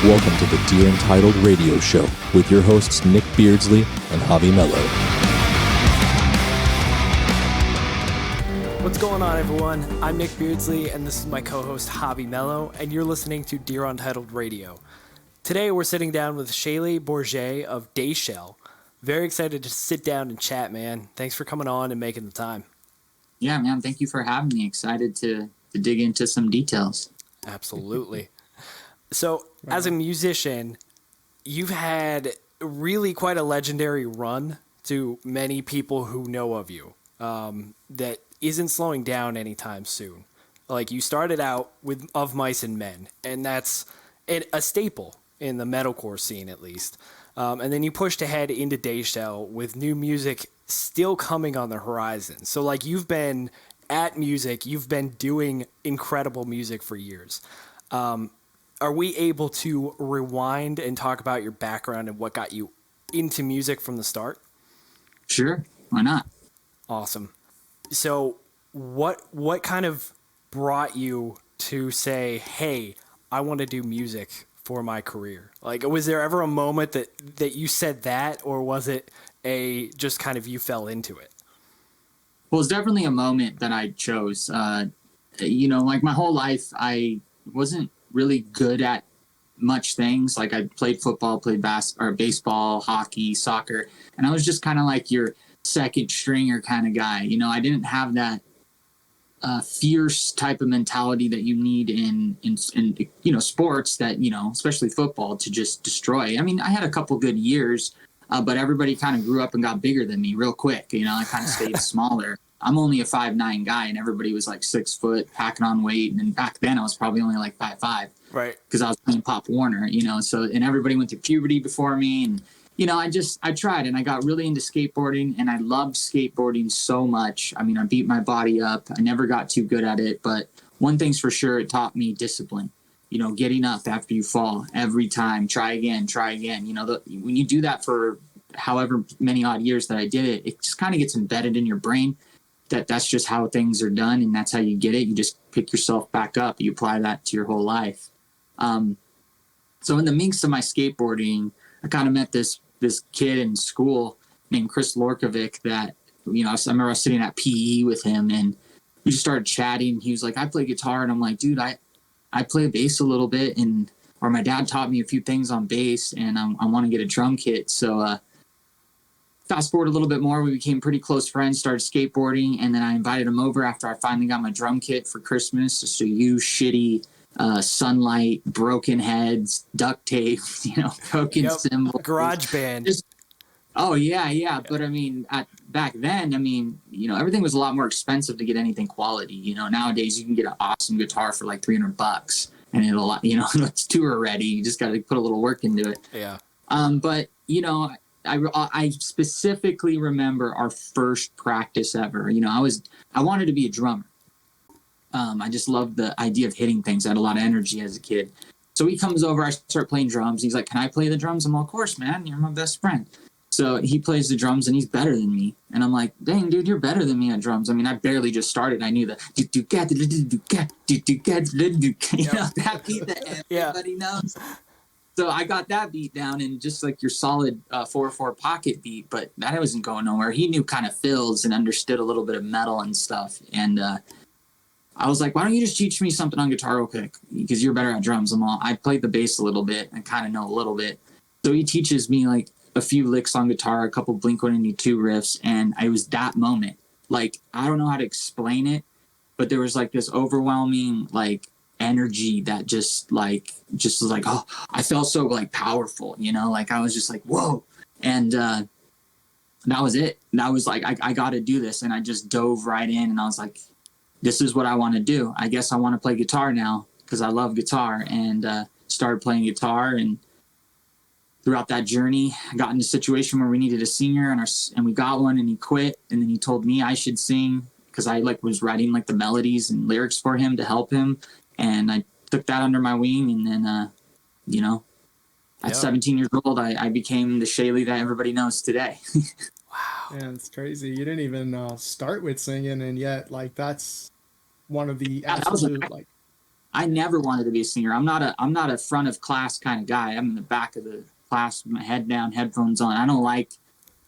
Welcome to the Dear Entitled Radio Show with your hosts Nick Beardsley and Javi Mello. What's going on, everyone? I'm Nick Beardsley, and this is my co-host Javi Mello, and you're listening to Dear Untitled Radio. Today, we're sitting down with Shayley Bourget of Dayshell. Very excited to sit down and chat, man. Thanks for coming on and making the time. Yeah, man. Thank you for having me. Excited to dig into some details. Absolutely. So, as a musician, you've had really quite a legendary run to many people who know of you that isn't slowing down anytime soon. Like, you started out with Of Mice and Men, and that's a staple in the metalcore scene, at least. And then you pushed ahead into Dayshell with new music still coming on the horizon. So, like, you've been at music, you've been doing incredible music for years. Are we able to rewind and talk about your background and what got you into music from the start? Sure. Why not? Awesome. So what kind of brought you to say, hey, I want to do music for my career? Like, was there ever a moment that you said that, or was it just kind of you fell into it? Well, it's definitely a moment that I chose. Like my whole life, I wasn't really good at much things. Like, I played football, played baseball, hockey, soccer, and I was just kind of like your second stringer kind of guy. You know, I didn't have that fierce type of mentality that you need in sports that, especially football, to just destroy. I mean, I had a couple good years, but everybody kind of grew up and got bigger than me real quick. I kind of stayed smaller. I'm only a 5'9" guy, and everybody was like 6 foot, packing on weight. And back then, I was probably only like 5'5", right? Because I was playing Pop Warner, So, and everybody went through puberty before me, and I tried, and I got really into skateboarding, and I loved skateboarding so much. I mean, I beat my body up. I never got too good at it, but one thing's for sure, it taught me discipline. Getting up after you fall every time, try again. When you do that for however many odd years that I did it, it just kind of gets embedded in your brain. That's just how things are done, and that's how you get it. You just pick yourself back up. You apply that to your whole life. So in the mix of my skateboarding, I kind of met this kid in school named Chris Lorkovic that, I remember I was sitting at PE with him, and we just started chatting. He was like, I play guitar. And I'm like, dude, I play bass a little bit, or my dad taught me a few things on bass, and I want to get a drum kit. So fast forward a little bit more, we became pretty close friends, started skateboarding, and then I invited him over after I finally got my drum kit for Christmas, just to use shitty sunlight, broken heads, duct tape, broken cymbals. GarageBand. Oh, yeah. But I mean, back then, everything was a lot more expensive to get anything quality. Nowadays you can get an awesome guitar for like $300 and it'll, it's tour ready. You just got to put a little work into it. Yeah. But, I specifically remember our first practice ever. I wanted to be a drummer. I just loved the idea of hitting things. I had a lot of energy as a kid. So he comes over, I start playing drums. He's like, can I play the drums? I'm like, of course, man. You're my best friend. So he plays the drums, and he's better than me. And I'm like, dang, dude, you're better than me at drums. I mean, I barely just started. I knew the that beat that everybody knows. So I got that beat down, and just like your solid 4/4 pocket beat, but that wasn't going nowhere. He knew kind of fills and understood a little bit of metal and stuff. And I was like, why don't you just teach me something on guitar real quick? Because you're better at drums. I played the bass a little bit. I kind of know a little bit. So he teaches me like a few licks on guitar, a couple Blink-182 riffs, and it was that moment. Like, I don't know how to explain it, but there was like this overwhelming like energy that just was like, oh, I felt so like powerful, like I was just like, whoa. And that was it. That was like, I got to do this. And I just dove right in, and I was like, this is what I want to do. I guess I want to play guitar now because I love guitar, and started playing guitar. And throughout that journey, I got in a situation where we needed a singer, and we got one, and he quit. And then he told me I should sing because I was writing like the melodies and lyrics for him to help him. And I took that under my wing, and then, at 17 years old, I became the Shayley that everybody knows today. Wow. Yeah, it's crazy. You didn't even start with singing, and yet, like, that's one of the absolute, like, I never wanted to be a singer. I'm not a front of class kind of guy. I'm in the back of the class with my head down, headphones on.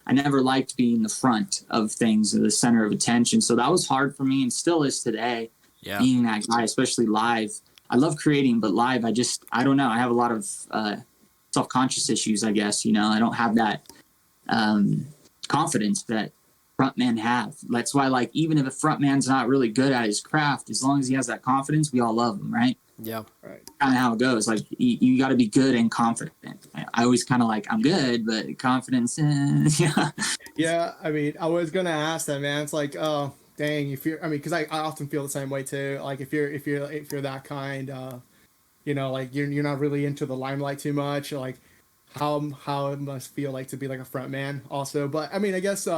I never liked being the front of things, the center of attention. So that was hard for me, and still is today, being that guy, especially live. I love creating, but live, I don't know. I have a lot of self-conscious issues, I guess. I don't have that confidence that frontmen have. That's why, like, even if a frontman's not really good at his craft, as long as he has that confidence, we all love him, right? Yeah. Right. Kind of how it goes. Like, you got to be good and confident. I always kind of like, I'm good, but confidence, yeah. Yeah, I mean, I was gonna ask that, man. It's like, oh, dang, because I often feel the same way too. Like, if you're that kind, like you're not really into the limelight too much. Like, how it must feel like to be like a front man also. But I mean, I guess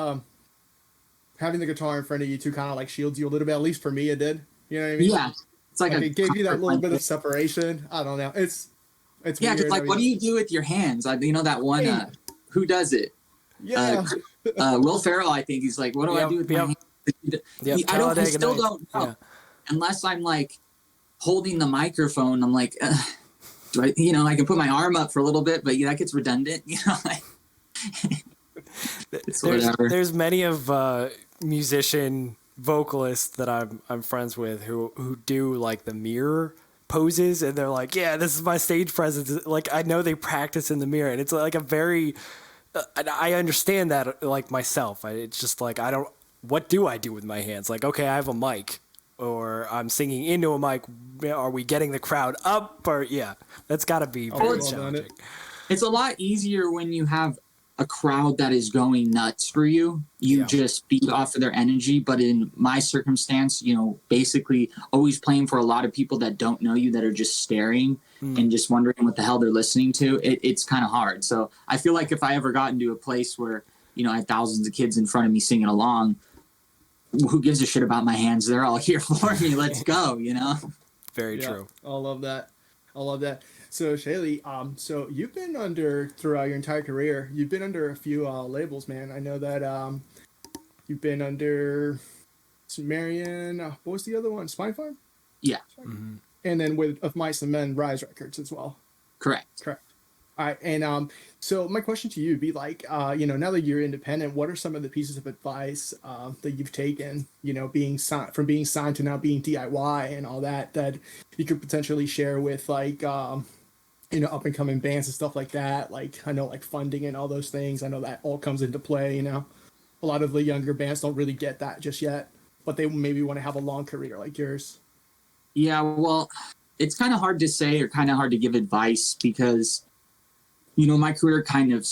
having the guitar in front of you too kind of like shields you a little bit. At least for me, it did. You know what I mean? Yeah. It's like it gave you that little bit of separation. I don't know. It's yeah. Weird. Cause like, what do you do with your hands? Like, that one. Who does it? Yeah. Will Ferrell. I think he's like, what do I do with my hands? I still don't know. Yeah. Unless I'm like holding the microphone. I'm like, do I? I can put my arm up for a little bit, but that gets redundant. There's many of musician vocalists that I'm friends with who do like the mirror poses, and they're like, yeah, this is my stage presence. Like, I know they practice in the mirror, and it's like a very I understand that, like, myself. It's just like, what do I do with my hands? Like, okay, I have a mic, or I'm singing into a mic. Are we getting the crowd up? Or that's got to be very challenging. It's a lot easier when you have a crowd that is going nuts for you. You just feed off of their energy. But in my circumstance, basically always playing for a lot of people that don't know you, that are just staring and just wondering what the hell they're listening to. It's kind of hard. So I feel like if I ever got into a place where, I had thousands of kids in front of me singing along, who gives a shit about my hands? They're all here for me. Let's go, Very true. I love that. So Shayley, so you've been throughout your entire career, you've been under a few labels, man. I know that you've been under Sumerian, what was the other one? Spine Farm? Yeah. Mm-hmm. And then with Of Mice and Men, Rise Records as well. Correct. All right, and so my question to you would be like, now that you're independent, what are some of the pieces of advice that you've taken, being signed to now being DIY and all that you could potentially share with like, up and coming bands and stuff like that? Like, I know like funding and all those things. I know that all comes into play. A lot of the younger bands don't really get that just yet, but they maybe want to have a long career like yours. Yeah, well, it's kind of hard to say or kind of hard to give advice because, my career kind of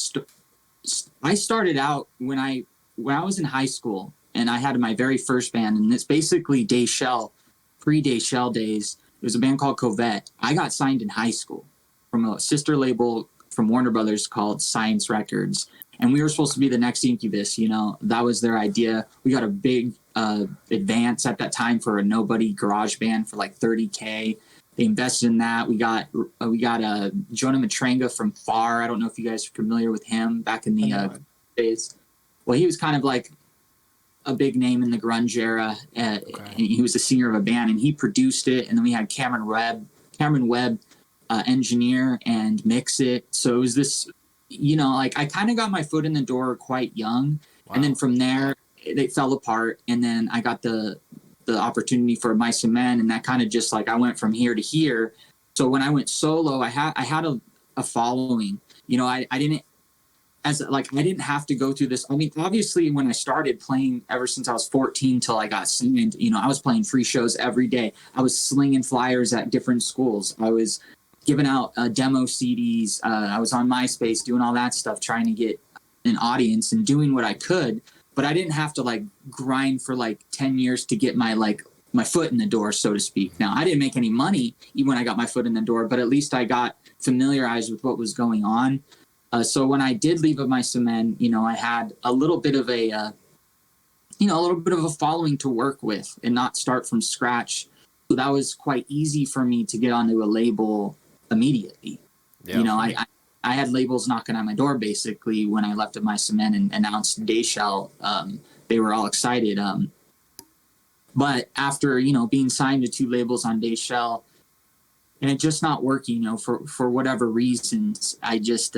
I started out when I was in high school, and I had my very first band, and it's basically Dayshell, pre-Dayshell days. It was a band called Covette. I got signed in high school from a sister label from Warner Brothers called Science Records, and we were supposed to be the next Incubus. That was their idea. We got a big advance at that time for a nobody garage band for like $30K. They invested in that. We got Jonah Matranga from Far. I don't know if you guys are familiar with him back in the days. Well, he was kind of like a big name in the grunge era. He was the singer of a band, and he produced it. And then we had Cameron Webb engineer and mix it. So it was this, I kind of got my foot in the door quite young. Wow. And then from there, it fell apart. And then I got the opportunity for Mice and Men, and that kind of just like I went from here to here. So when I went solo, I had a following. I didn't have to go through this. I mean, obviously, when I started playing, ever since I was 14 till I got signed, I was playing free shows every day. I was slinging flyers at different schools. I was giving out demo CDs. I was on MySpace doing all that stuff, trying to get an audience and doing what I could. But I didn't have to like grind for like 10 years to get my foot in the door, so to speak. Now, I didn't make any money even when I got my foot in the door, but at least I got familiarized with what was going on. So when I did leave Of Mice and Men, I had a little bit of a following to work with and not start from scratch. So that was quite easy for me to get onto a label immediately. Yeah. I had labels knocking on my door basically when I left Of Mice and Men and announced Dayshell. They were all excited. But after, being signed to 2 labels on Dayshell, and it just not working, for whatever reasons. I just,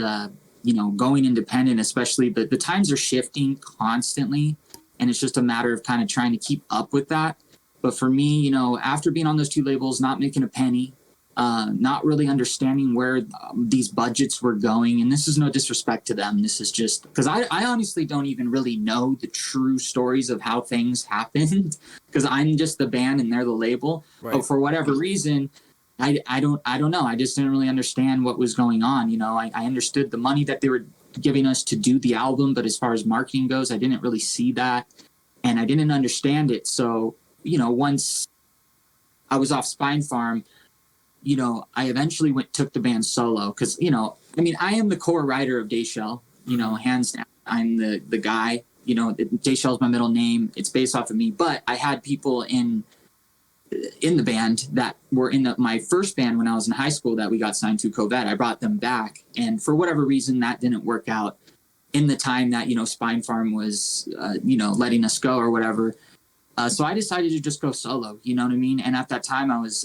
going independent, especially, but the times are shifting constantly, and it's just a matter of kind of trying to keep up with that. But for me, after being on those 2 labels, not making a penny, not really understanding where these budgets were going. And this is no disrespect to them. This is just because I honestly don't even really know the true stories of how things happened, because I'm just the band and they're the label. Right. But for whatever reason, I don't know. I just didn't really understand what was going on. I understood the money that they were giving us to do the album, but as far as marketing goes, I didn't really see that, and I didn't understand it. So, once I was off Spine Farm, I eventually took the band solo because, I am the core writer of Dayshell, hands down. I'm the guy, Dayshell is my middle name. It's based off of me, but I had people in the band that were in my first band when I was in high school that we got signed to Covet. I brought them back, and for whatever reason, that didn't work out in the time that, Spine Farm was, letting us go or whatever. So I decided to just go solo, you know what I mean? And at that time I was,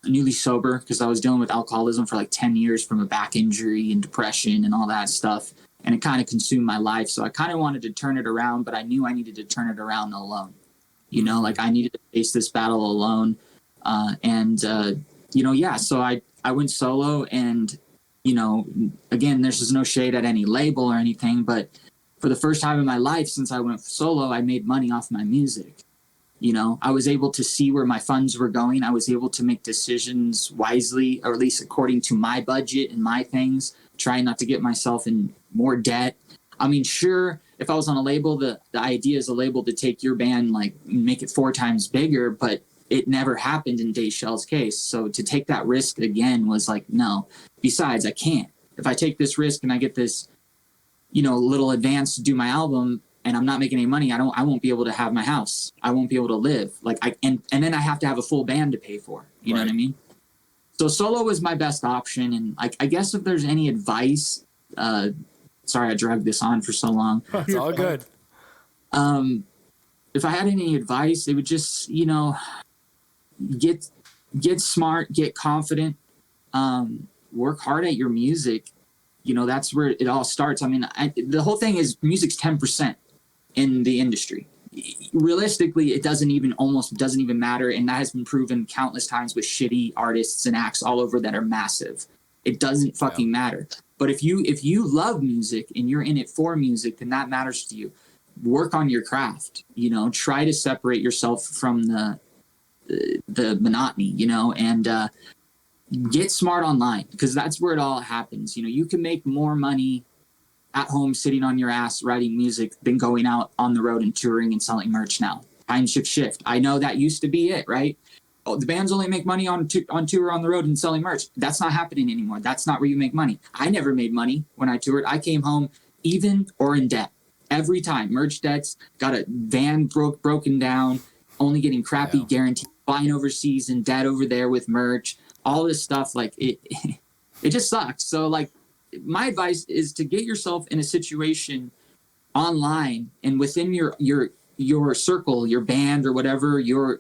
newly sober because I was dealing with alcoholism for like 10 years from a back injury and depression and all that stuff. And it kind of consumed my life. So I kind of wanted to turn it around, but I knew I needed to turn it around alone. I needed to face this battle alone. So I went solo, and, again, there's just no shade at any label or anything, but for the first time in my life since I went solo, I made money off my music. I was able to see where my funds were going. I was able to make decisions wisely, or at least according to my budget and my things, trying not to get myself in more debt. I mean, sure, if I was on a label, the idea is a label to take your band, like, make it 4 times bigger, but it never happened in Dayshell's case. So to take that risk again was like, no. Besides, I can't. If I take this risk and I get this, little advance to do my album, and I'm not making any money, I won't be able to have my house. I won't be able to live. And then I have to have a full band to pay for. You know what I mean? So solo was my best option. And I guess if there's any advice, sorry, I dragged this on for so long. It's all good. If I had any advice, it would just, get smart, get confident, work hard at your music. That's where it all starts. I mean, the whole thing is music's 10% in the industry. Realistically, it doesn't even matter. And that has been proven countless times with shitty artists and acts all over that are massive. It doesn't fucking matter. But if you love music and you're in it for music, then that matters to you. Work on your craft, try to separate yourself from the monotony, and get smart online, because that's where it all happens. You can make more money at home sitting on your ass writing music than going out on the road and touring and selling merch now. Times should shift. I know that used to be it, right? Oh, the bands only make money on tour, on the road, and selling merch. That's not happening anymore. That's not where you make money. I never made money when I toured. I came home even or in debt every time. Merch debts, got a van broken down, only getting crappy guaranteed, flying overseas and debt over there with merch, all this stuff. Like it just sucks. So like, my advice is to get yourself in a situation online and within your circle, your band or whatever, your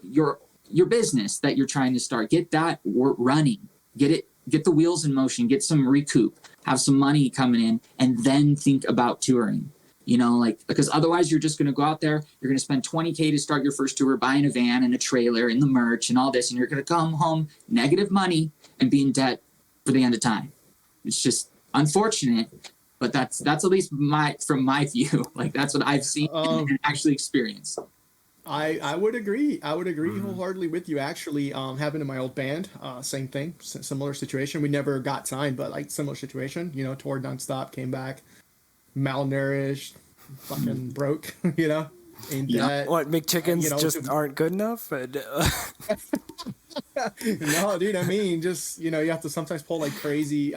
business that you're trying to start. Get that running. Get the wheels in motion. Get some recoup. Have some money coming in, and then think about touring. Because otherwise you're just going to go out there. You're going to spend $20K to start your first tour, buying a van and a trailer and the merch and all this, and you're going to come home negative money and be in debt for the end of time. It's just unfortunate, but that's at least from my view. Like, that's what I've seen and actually experienced. I would agree. Wholeheartedly with you. Actually, happened in my old band. Same thing, similar situation. We never got signed, but like similar situation. Toured nonstop, came back, malnourished, fucking broke. In debt. What, McChickens just aren't good enough? No, dude. I mean, just you have to sometimes pull like crazy.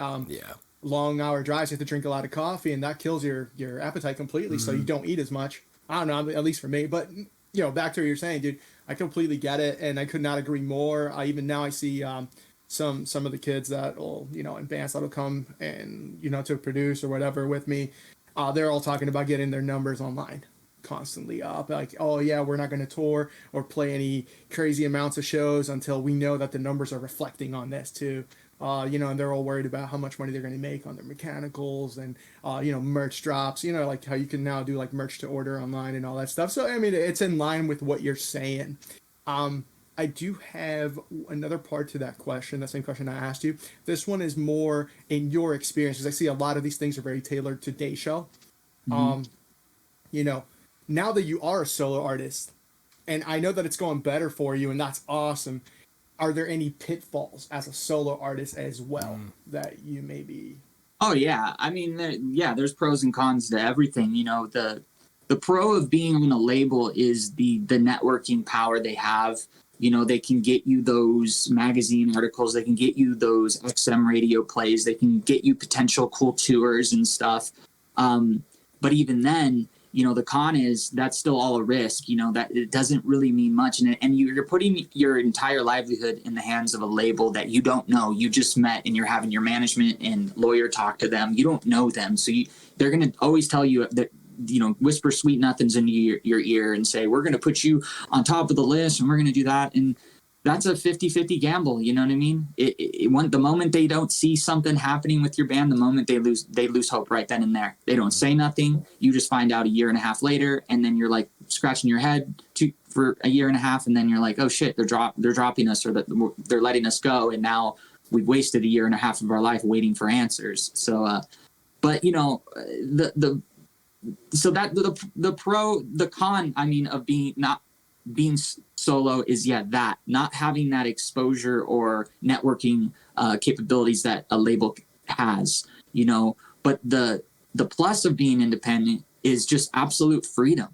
Long hour drives. You have to drink a lot of coffee, and that kills your appetite completely. So you don't eat as much. I don't know, at least for me. But back to what you're saying, dude. I completely get it, and I could not agree more. Even now, I see some of the kids that will in bands that'll come and to produce or whatever with me. They're all talking about getting their numbers online. constantly up. Like, oh yeah, we're not going to tour or play any crazy amounts of shows until we know that the numbers are reflecting on this too. And they're all worried about how much money they're going to make on their mechanicals and, merch drops, like how you can now do like merch to order online and all that stuff. So, I mean, it's in line with what you're saying. I do have another part to that question, the same question I asked you. This one is more in your experience, because I see a lot of these things are very tailored to Dayshell. Now that you are a solo artist, and I know that it's going better for you, and that's awesome, are there any pitfalls as a solo artist as well that you maybe? Oh yeah, I mean, there's pros and cons to everything. The pro of being on a label is the networking power they have. They can get you those magazine articles, they can get you those XM radio plays, they can get you potential cool tours and stuff. But even then, the con is that's still all a risk, that it doesn't really mean much. And you're putting your entire livelihood in the hands of a label that you don't know. You just met and you're having your management and lawyer talk to them. You don't know them. So they're going to always tell you that, whisper sweet nothings into your ear and say, we're going to put you on top of the list and we're going to do that. And that's a 50-50 gamble. You know what I mean? The moment they don't see something happening with your band, the moment they lose hope right then and there. They don't say nothing. You just find out a year and a half later, and then you're like scratching your head for a year and a half, and then you're like, oh shit, they're dropping us, or they're letting us go, and now we've wasted a year and a half of our life waiting for answers. So, but the con, I mean, of being solo is that not having that exposure or networking capabilities that a label has, but the plus of being independent is just absolute freedom,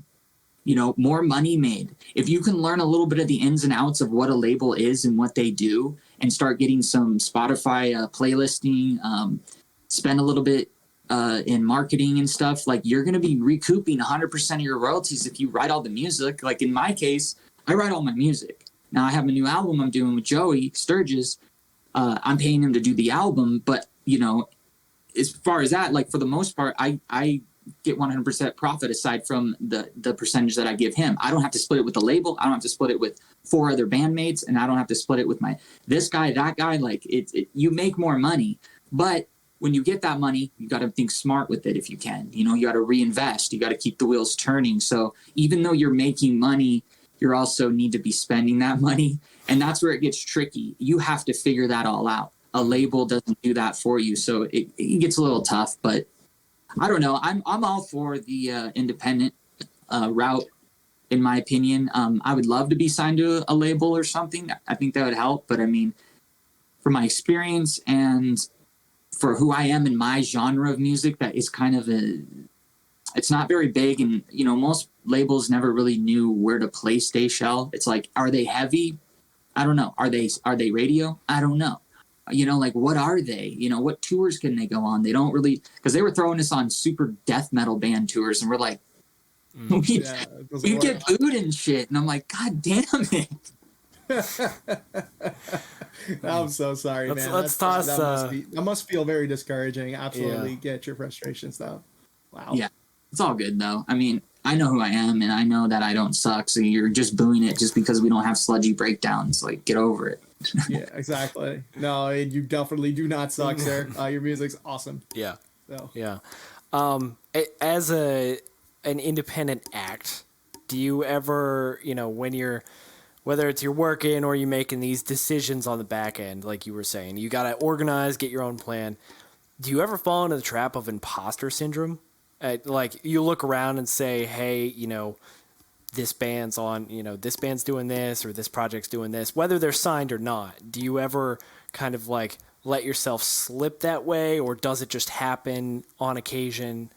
more money made. If you can learn a little bit of the ins and outs of what a label is and what they do and start getting some Spotify playlisting, spend a little bit in marketing and stuff, like you're going to be recouping 100% of your royalties if you write all the music. Like in my case, I write all my music. Now I have a new album I'm doing with Joey Sturgis. I'm paying him to do the album, but as far as that, like for the most part, I get 100% profit aside from the percentage that I give him. I don't have to split it with the label. I don't have to split it with 4 other bandmates, and I don't have to split it with this guy, that guy. Like you make more money, but when you get that money, you got to think smart with it if you can. You got to reinvest. You got to keep the wheels turning. So even though you're making money, you also need to be spending that money. And that's where it gets tricky. You have to figure that all out. A label doesn't do that for you. So it gets a little tough, but I don't know. I'm all for the independent route, in my opinion. I would love to be signed to a label or something. I think that would help. But I mean, from my experience and for who I am in my genre of music, that is kind of it's not very big. And, most labels never really knew where to place Dayshell. It's like, are they heavy? I don't know. Are they radio? I don't know. Like, what are they? What tours can they go on? They don't really, because they were throwing us on super death metal band tours, and we're like, we get booed and shit. And I'm like, God damn it. I'm so sorry, man. Let's toss. That must feel very discouraging. Absolutely get your frustration stuff. Wow. Yeah, it's all good though. I mean, I know who I am, and I know that I don't suck. So you're just booing it just because we don't have sludgy breakdowns. Like, get over it. Yeah, exactly. No, you definitely do not suck, sir. Your music's awesome. Yeah. So. Yeah. As an independent act, do you ever, when whether it's you're working or you're making these decisions on the back end, like you were saying, you got to organize, get your own plan. Do you ever fall into the trap of imposter syndrome? Like you look around and say, hey, this band's on, this band's doing this or this project's doing this, whether they're signed or not. Do you ever kind of like let yourself slip that way, or does it just happen on occasion?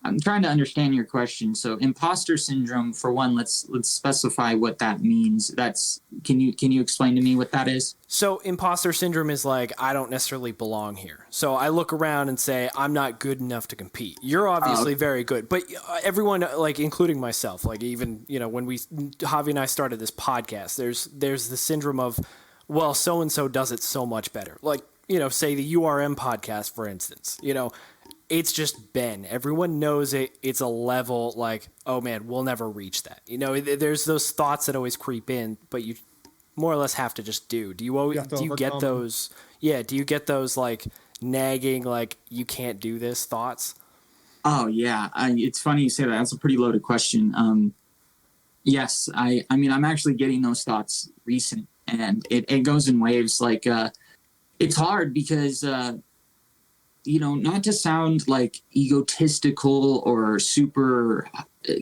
I'm trying to understand your question. So imposter syndrome, for one, let's specify what that means. Can you explain to me what that is? So imposter syndrome is like, I don't necessarily belong here. So I look around and say, I'm not good enough to compete. You're obviously very good, but everyone, like including myself, like even, when Javi and I started this podcast, there's the syndrome of, well, so-and-so does it so much better. Like, say the URM podcast, for instance, it's just been. Everyone knows it. It's a level like, oh man, we'll never reach that. You know, there's those thoughts that always creep in, but you more or less have to just do. Do you always do you get those? Yeah, do you get those like nagging like you can't do this thoughts? Oh yeah, it's funny you say that. That's a pretty loaded question. Yes, I mean I'm actually getting those thoughts recent, and it goes in waves. Like it's hard because not to sound like egotistical or super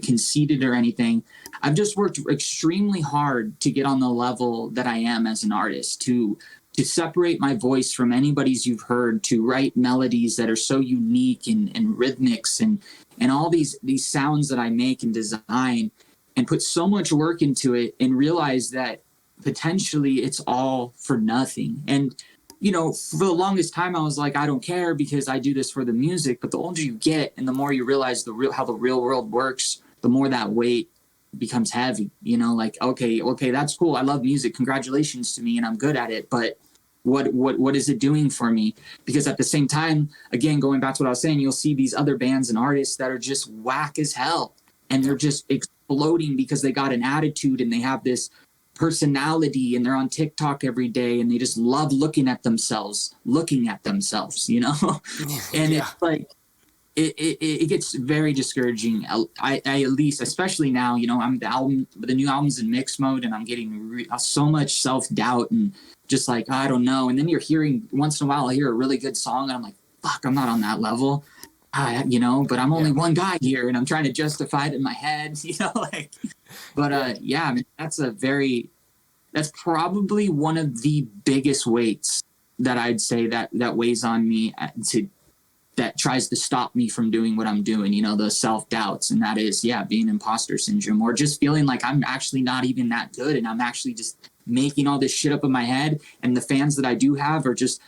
conceited or anything. I've just worked extremely hard to get on the level that I am as an artist, to separate my voice from anybody's you've heard, to write melodies that are so unique and rhythmics and all these sounds that I make and design, and put so much work into it and realize that potentially it's all for nothing. And for the longest time, I was like, I don't care because I do this for the music. But the older you get and the more you realize how the real world works, the more that weight becomes heavy. Like, okay, that's cool. I love music. Congratulations to me. And I'm good at it. But what is it doing for me? Because at the same time, again, going back to what I was saying, you'll see these other bands and artists that are just whack as hell. And they're just exploding because they got an attitude and they have this personality, and they're on TikTok every day, and they just love looking at themselves, and it's like it gets very discouraging. I at least, especially now, I'm the new album's in mix mode, and I'm getting so much self-doubt and just like, I don't know. And then you're hearing, once in a while I hear a really good song and I'm like, fuck, I'm not on that level. But I'm only one guy here, and I'm trying to justify it in my head, but I mean, that's probably one of the biggest weights that I'd say that weighs on me that tries to stop me from doing what I'm doing, the self-doubts. And that is, being imposter syndrome, or just feeling like I'm actually not even that good. And I'm actually just making all this shit up in my head. And the fans that I do have are just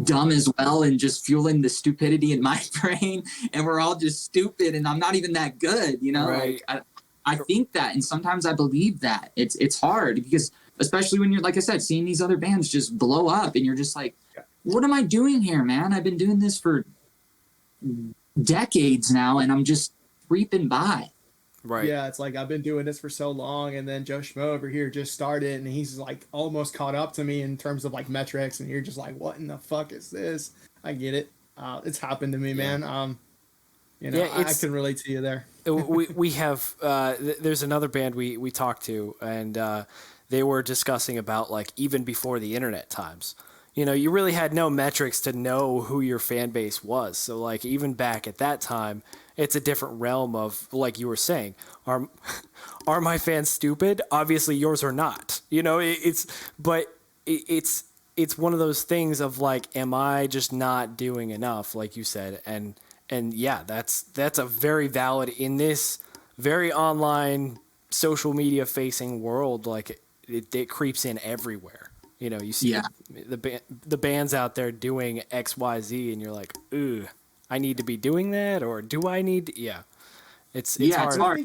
dumb as well, and just fueling the stupidity in my brain, and we're all just stupid, and I'm not even that good, Right. Like I think that, and sometimes I believe that. It's hard because, especially when you're, like I said, seeing these other bands just blow up, and you're just like, what am I doing here, man? I've been doing this for decades now, and I'm just creeping by. Right. Yeah, it's like I've been doing this for so long, and then Joe Schmo over here just started, and he's like almost caught up to me in terms of like metrics, and you're just like, what in the fuck is this? I get it. It's happened to me, man. I can relate to you there. we have there's another band we talked to, and they were discussing about like even before the internet times. You really had no metrics to know who your fan base was. So like even back at that time, it's a different realm of, like you were saying, are my fans stupid? Obviously yours are not. It's one of those things of like, am I just not doing enough, like you said? And yeah, that's a very valid, in this very online social media facing world, like it creeps in everywhere. You see the bands out there doing X, Y, Z, and you're like, ooh, I need to be doing that, or do I need to? Yeah. It's hard. It's hard.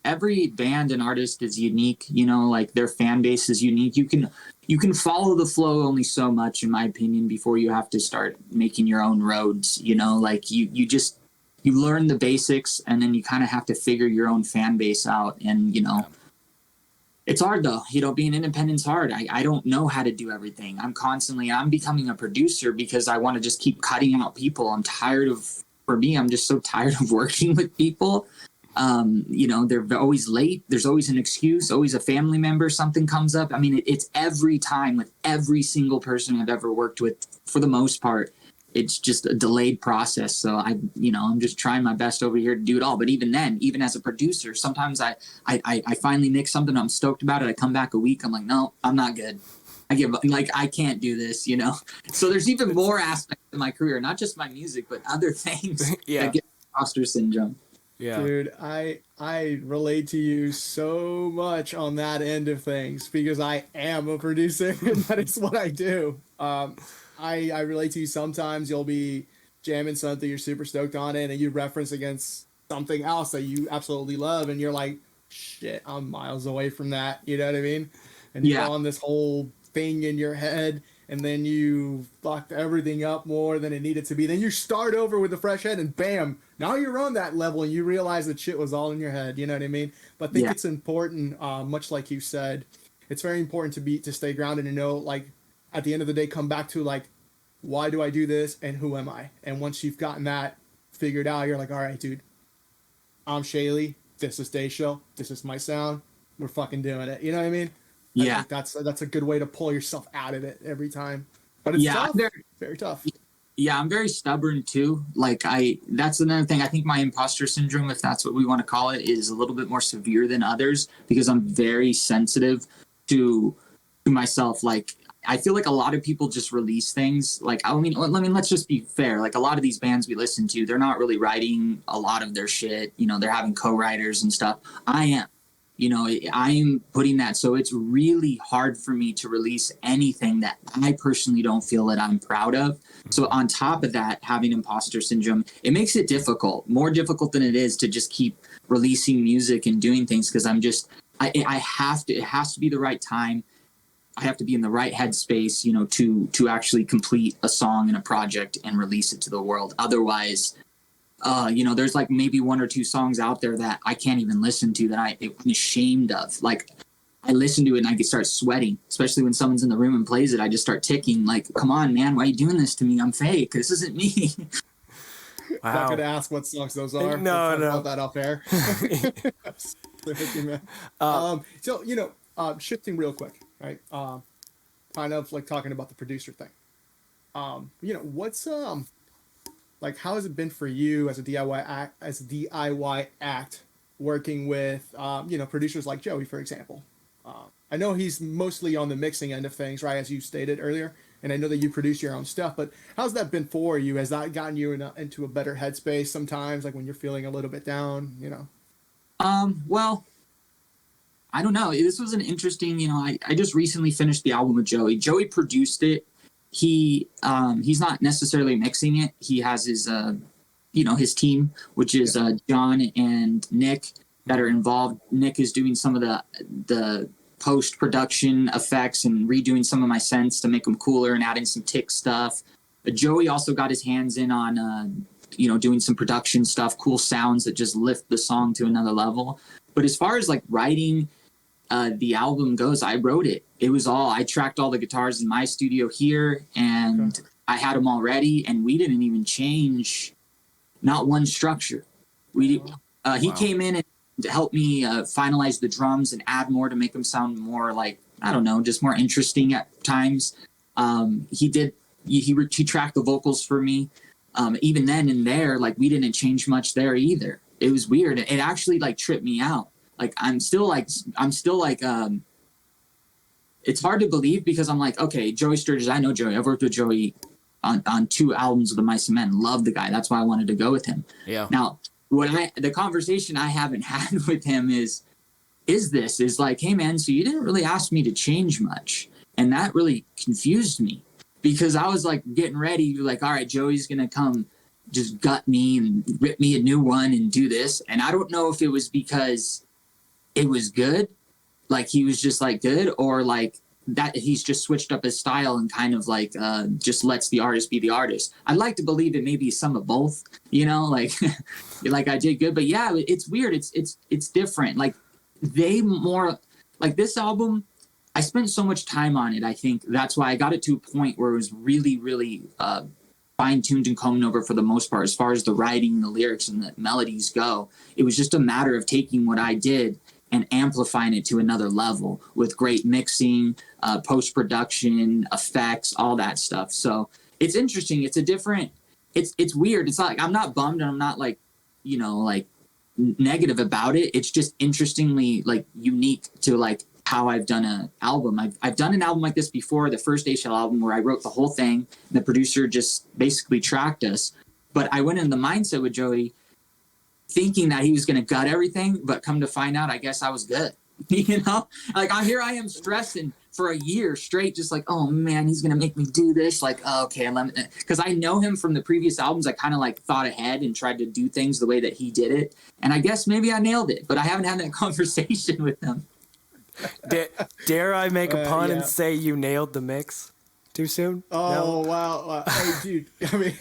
Every band and artist is unique, like their fan base is unique. You can follow the flow only so much, in my opinion, before you have to start making your own roads, like you learn the basics, and then you kind of have to figure your own fan base out. And, it's hard though, being independent's hard. I don't know how to do everything. I'm becoming a producer because I want to just keep cutting out people. I'm just so tired of working with people. They're always late. There's always an excuse, always a family member, something comes up. I mean, it's every time with every single person I've ever worked with. For the most part, it's just a delayed process. So I'm just trying my best over here to do it all. But even then, even as a producer, sometimes I finally mix something, I'm stoked about it. I come back a week, I'm like, no, I'm not good. I give up. Like, I can't do this, So there's even more aspects of my career, not just my music, but other things that get imposter syndrome. Yeah. Dude, I relate to you so much on that end of things because I am a producer and that is what I do. I relate to you. Sometimes you'll be jamming something, you're super stoked on it, and you reference against something else that you absolutely love, and you're like, shit, I'm miles away from that. You know what I mean? And you go on this whole thing in your head, and then you fucked everything up more than it needed to be. Then you start over with a fresh head, and bam, now you're on that level, and you realize that shit was all in your head. You know what I mean? But I think it's important, much like you said, it's very important to stay grounded and know, like, at the end of the day, come back to, like, why do I do this and who am I? And once you've gotten that figured out, you're like, all right, dude, I'm Shayley. This is Dayshell. This is my sound. We're fucking doing it. You know what I mean? I think that's a good way to pull yourself out of it every time. But it's tough. Very tough. Yeah, I'm very stubborn too. Like that's another thing. I think my imposter syndrome, if that's what we want to call it, is a little bit more severe than others because I'm very sensitive to myself. Like, I feel like a lot of people just release things. Like, I mean, let's just be fair. Like, a lot of these bands we listen to, they're not really writing a lot of their shit. You know, they're having co-writers and stuff. I am. You know, I am putting that. So it's really hard for me to release anything that I personally don't feel that I'm proud of. So on top of that, having imposter syndrome, it makes it difficult, more difficult than it is to just keep releasing music and doing things. Cause I have to, it has to be the right time. I have to be in the right headspace, you know, to actually complete a song and a project and release it to the world. Otherwise, you know, there's like maybe one or two songs out there that I can't even listen to that I'm ashamed of. Like, I listen to it and I can start sweating, especially when someone's in the room and plays it. I just start ticking like, come on, man, why are you doing this to me? I'm fake. This isn't me. Wow. Not going to ask what songs those are. No. About that off air. So, you know, shifting real quick, right? Kind of like talking about the producer thing. You know, what's like, how has it been for you as a DIY act working with you know, producers like Joey, for example? I know he's mostly on the mixing end of things, right, as you stated earlier, and I know that you produce your own stuff, but how's that been for you? Has that gotten you into a better headspace sometimes, like when you're feeling a little bit down, you know? Well, I don't know. This was an interesting, you know, I just recently finished the album with Joey. Joey produced it. He's not necessarily mixing it. He has his, you know, his team, which is John and Nick that are involved. Nick is doing some of the post-production effects and redoing some of my synths to make them cooler and adding some tick stuff. Joey also got his hands in on, you know, doing some production stuff, cool sounds that just lift the song to another level. But as far as like writing the album goes, I wrote it. I tracked all the guitars in my studio here, and I had them all ready, and we didn't even change not one structure. He came in and helped me finalize the drums and add more to make them sound more like, I don't know, just more interesting at times. He tracked the vocals for me. Even then in there, like, we didn't change much there either. It was weird. It actually like tripped me out. Like, I'm still like, it's hard to believe because I'm like, okay, Joey Sturgis, I know Joey. I've worked with Joey on 2 albums of the Mice and Men. Love the guy. That's why I wanted to go with him. Yeah. Now, the conversation I haven't had with him is like, hey man, so you didn't really ask me to change much. And that really confused me because I was like getting ready, like, all right, Joey's going to come just gut me and rip me a new one and do this. And I don't know if it was because it was good, like he was just like good, or like that he's just switched up his style and kind of like just lets the artist be the artist. I'd like to believe it may be some of both, you know, like like I did good, but yeah, it's weird. It's different. Like they more like this album, I spent so much time on it. I think that's why I got it to a point where it was really, really fine-tuned and combed over for the most part. As far as the writing, the lyrics, and the melodies go, it was just a matter of taking what I did and amplifying it to another level with great mixing, post-production, effects, all that stuff. So it's interesting. It's a different, it's weird. It's not like, I'm not bummed and I'm not like, you know, like negative about it. It's just interestingly like unique to like how I've done an album. I've done an album like this before, the first Dayshell album, where I wrote the whole thing and the producer just basically tracked us. But I went in the mindset with Joey thinking that he was going to gut everything, but come to find out, I guess I was good. You know, like here I am stressing for a year straight, just like, oh man, he's going to make me do this. Like, oh, okay, because I know him from the previous albums. I kind of like thought ahead and tried to do things the way that he did it. And I guess maybe I nailed it, but I haven't had that conversation with him. Dare I make a pun and say you nailed the mix? Too soon? Oh No? wow! Hey, dude. I mean,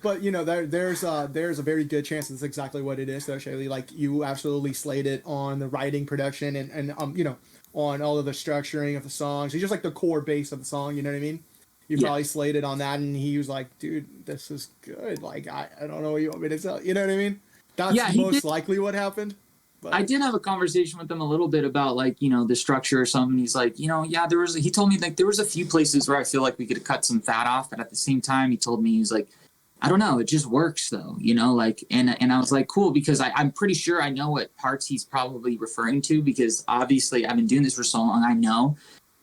but there's a very good chance that's exactly what it is, though, Shayley. Like you absolutely slayed it on the writing, production, and on all of the structuring of the songs. It's just like the core base of the song. You know what I mean? You Yeah. probably slayed it on that, and he was like, "Dude, this is good. Like I don't know what you want me to tell." You know what I mean? That's Yeah, he most did. likely what happened. But I did have a conversation with him a little bit about like, the structure or something. He's like, yeah, he told me like there was a few places where I feel like we could cut some fat off. But at the same time, he told me, he was like, I don't know, it just works though, like, and I was like, cool, because I'm pretty sure I know what parts he's probably referring to, because obviously I've been doing this for so long, I know,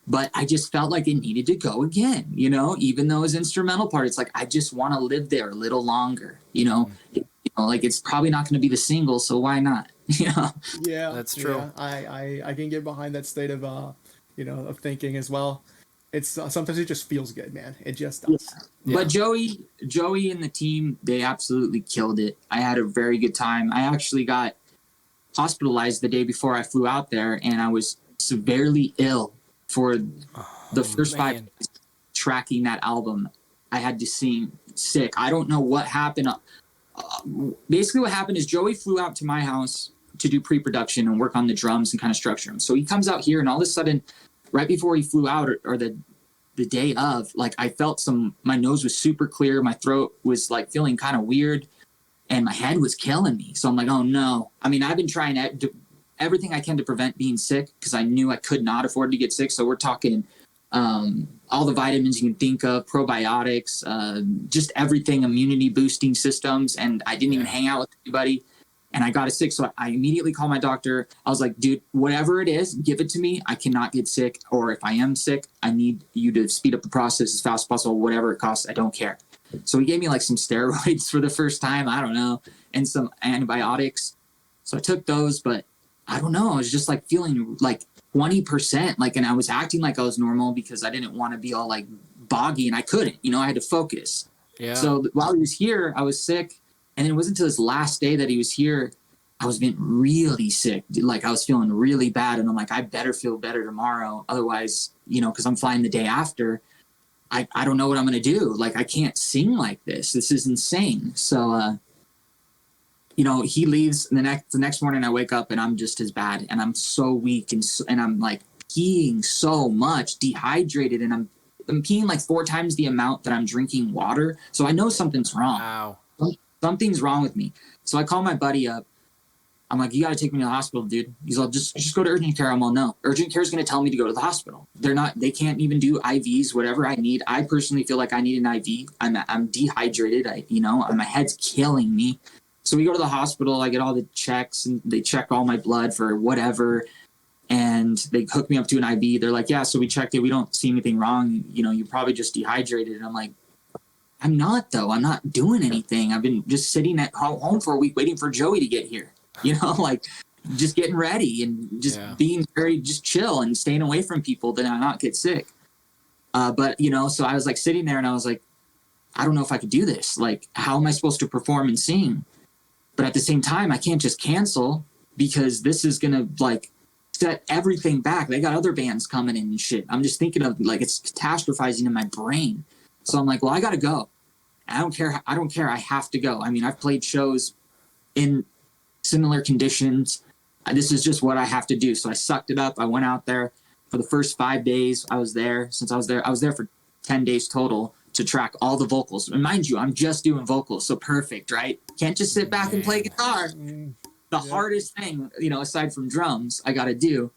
but I just felt like it needed to go again, even though his instrumental part, it's like, I just want to live there a little longer, like it's probably not going to be the single, so why not? yeah, That's true. Yeah, I can get behind that state of of thinking as well. It's sometimes it just feels good, man. It just does. Yeah. But Joey and the team, they absolutely killed it. I had a very good time. I actually got hospitalized the day before I flew out there, and I was severely ill for the first 5 days tracking that album. I had to sing sick. I don't know what happened. Basically what happened is Joey flew out to my house to do pre-production and work on the drums and kind of structure them. So he comes out here, and all of a sudden, right before he flew out, or the day of, like I felt my nose was super clear. My throat was like feeling kind of weird, and my head was killing me. So I'm like, oh no. I mean, I've been trying everything I can to prevent being sick, because I knew I could not afford to get sick. So we're talking all the vitamins you can think of, probiotics, just everything, immunity boosting systems. And I didn't even hang out with anybody, and I got sick. So I immediately called my doctor. I was like, dude, whatever it is, give it to me. I cannot get sick. Or if I am sick, I need you to speed up the process as fast as possible, whatever it costs. I don't care. So he gave me like some steroids for the first time. I don't know. And some antibiotics. So I took those, but I don't know. I was just like feeling like 20%, like, and I was acting like I was normal because I didn't want to be all like boggy, and I couldn't, I had to focus. Yeah. So while he was here, I was sick. And it wasn't until his last day that he was here, I was being really sick. Like I was feeling really bad. And I'm like, I better feel better tomorrow. Otherwise, because I'm flying the day after, I don't know what I'm going to do. Like, I can't sing like this. This is insane. So, he leaves, and the next morning I wake up and I'm just as bad, and I'm so weak, and I'm like peeing so much, dehydrated, and I'm peeing like 4 times the amount that I'm drinking water. So I know something's wrong. Wow. Something's wrong with me. So I call my buddy up. I'm like, you got to take me to the hospital, dude. He's like, just go to urgent care. I'm all, no. Urgent care is going to tell me to go to the hospital. They can't even do IVs, whatever I need. I personally feel like I need an IV. I'm dehydrated. My head's killing me. So we go to the hospital. I get all the checks, and they check all my blood for whatever. And they hook me up to an IV. They're like, yeah, so we checked it. We don't see anything wrong. You're probably just dehydrated. And I'm like, I'm not, though. I'm not doing anything. I've been just sitting at home for a week waiting for Joey to get here, like just getting ready and just being very just chill and staying away from people that I not get sick. But, so I was like sitting there, and I was like, I don't know if I could do this. Like, how am I supposed to perform and sing? But at the same time, I can't just cancel, because this is going to like set everything back. They got other bands coming in and shit. I'm just thinking of like, it's catastrophizing in my brain. So I'm like, well, I got to go. I don't care. I have to go. I mean, I've played shows in similar conditions. This is just what I have to do. So I sucked it up. I went out there for the first 5 days. I was there for 10 days total to track all the vocals. And mind you, I'm just doing vocals. So perfect, right? Can't just sit back and play guitar. The hardest thing, aside from drums, I got to do.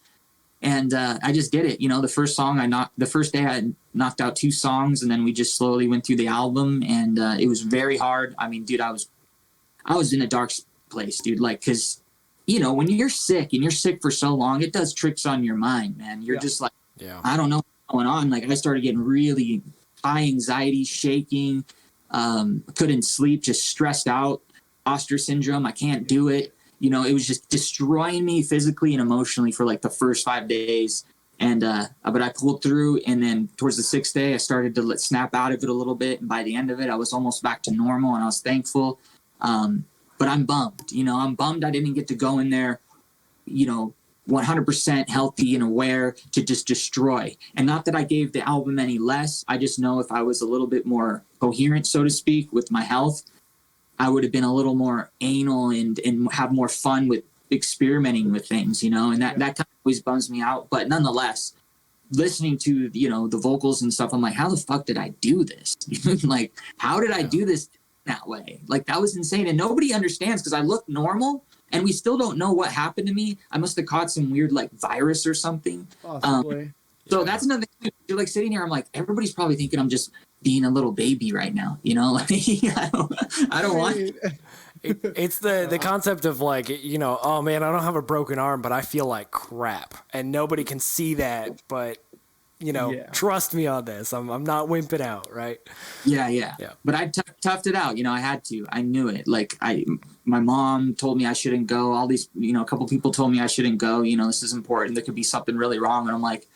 And I just did it. The first day I knocked out 2 songs, and then we just slowly went through the album, and it was very hard. I mean, dude, I was in a dark place, dude. Like, cause when you're sick and you're sick for so long, it does tricks on your mind, man. You're just like, I don't know what's going on. Like, I started getting really high anxiety, shaking, couldn't sleep, just stressed out, Oster syndrome. I can't do it. It was just destroying me physically and emotionally for like the first 5 days. And, but I pulled through, and then towards the 6th day, I started to snap out of it a little bit. And by the end of it, I was almost back to normal, and I was thankful. But I'm bummed, I'm bummed I didn't get to go in there, 100% healthy and aware to just destroy. And not that I gave the album any less. I just know if I was a little bit more coherent, so to speak, with my health, I would have been a little more anal and have more fun with experimenting with things, you know, and that kind of always bums me out. But nonetheless, listening to, you know, the vocals and stuff, I'm like, how the fuck did I do this? Like, how did I do this that way? Like, that was insane. And nobody understands because I look normal and we still don't know what happened to me. I must have caught some weird like virus or something. Possibly. So that's another thing. You're like sitting here, I'm like, everybody's probably thinking I'm just being a little baby right now, you know? Like, I don't want It's the concept of like, you know, oh man, I don't have a broken arm, but I feel like crap, and nobody can see that. But you know, trust me on this. I'm not wimping out, right? Yeah. But I toughed it out. You know, I had to. I knew it. Like my mom told me I shouldn't go. All these, you know, a couple people told me I shouldn't go. You know, this is important. There could be something really wrong, and I'm like,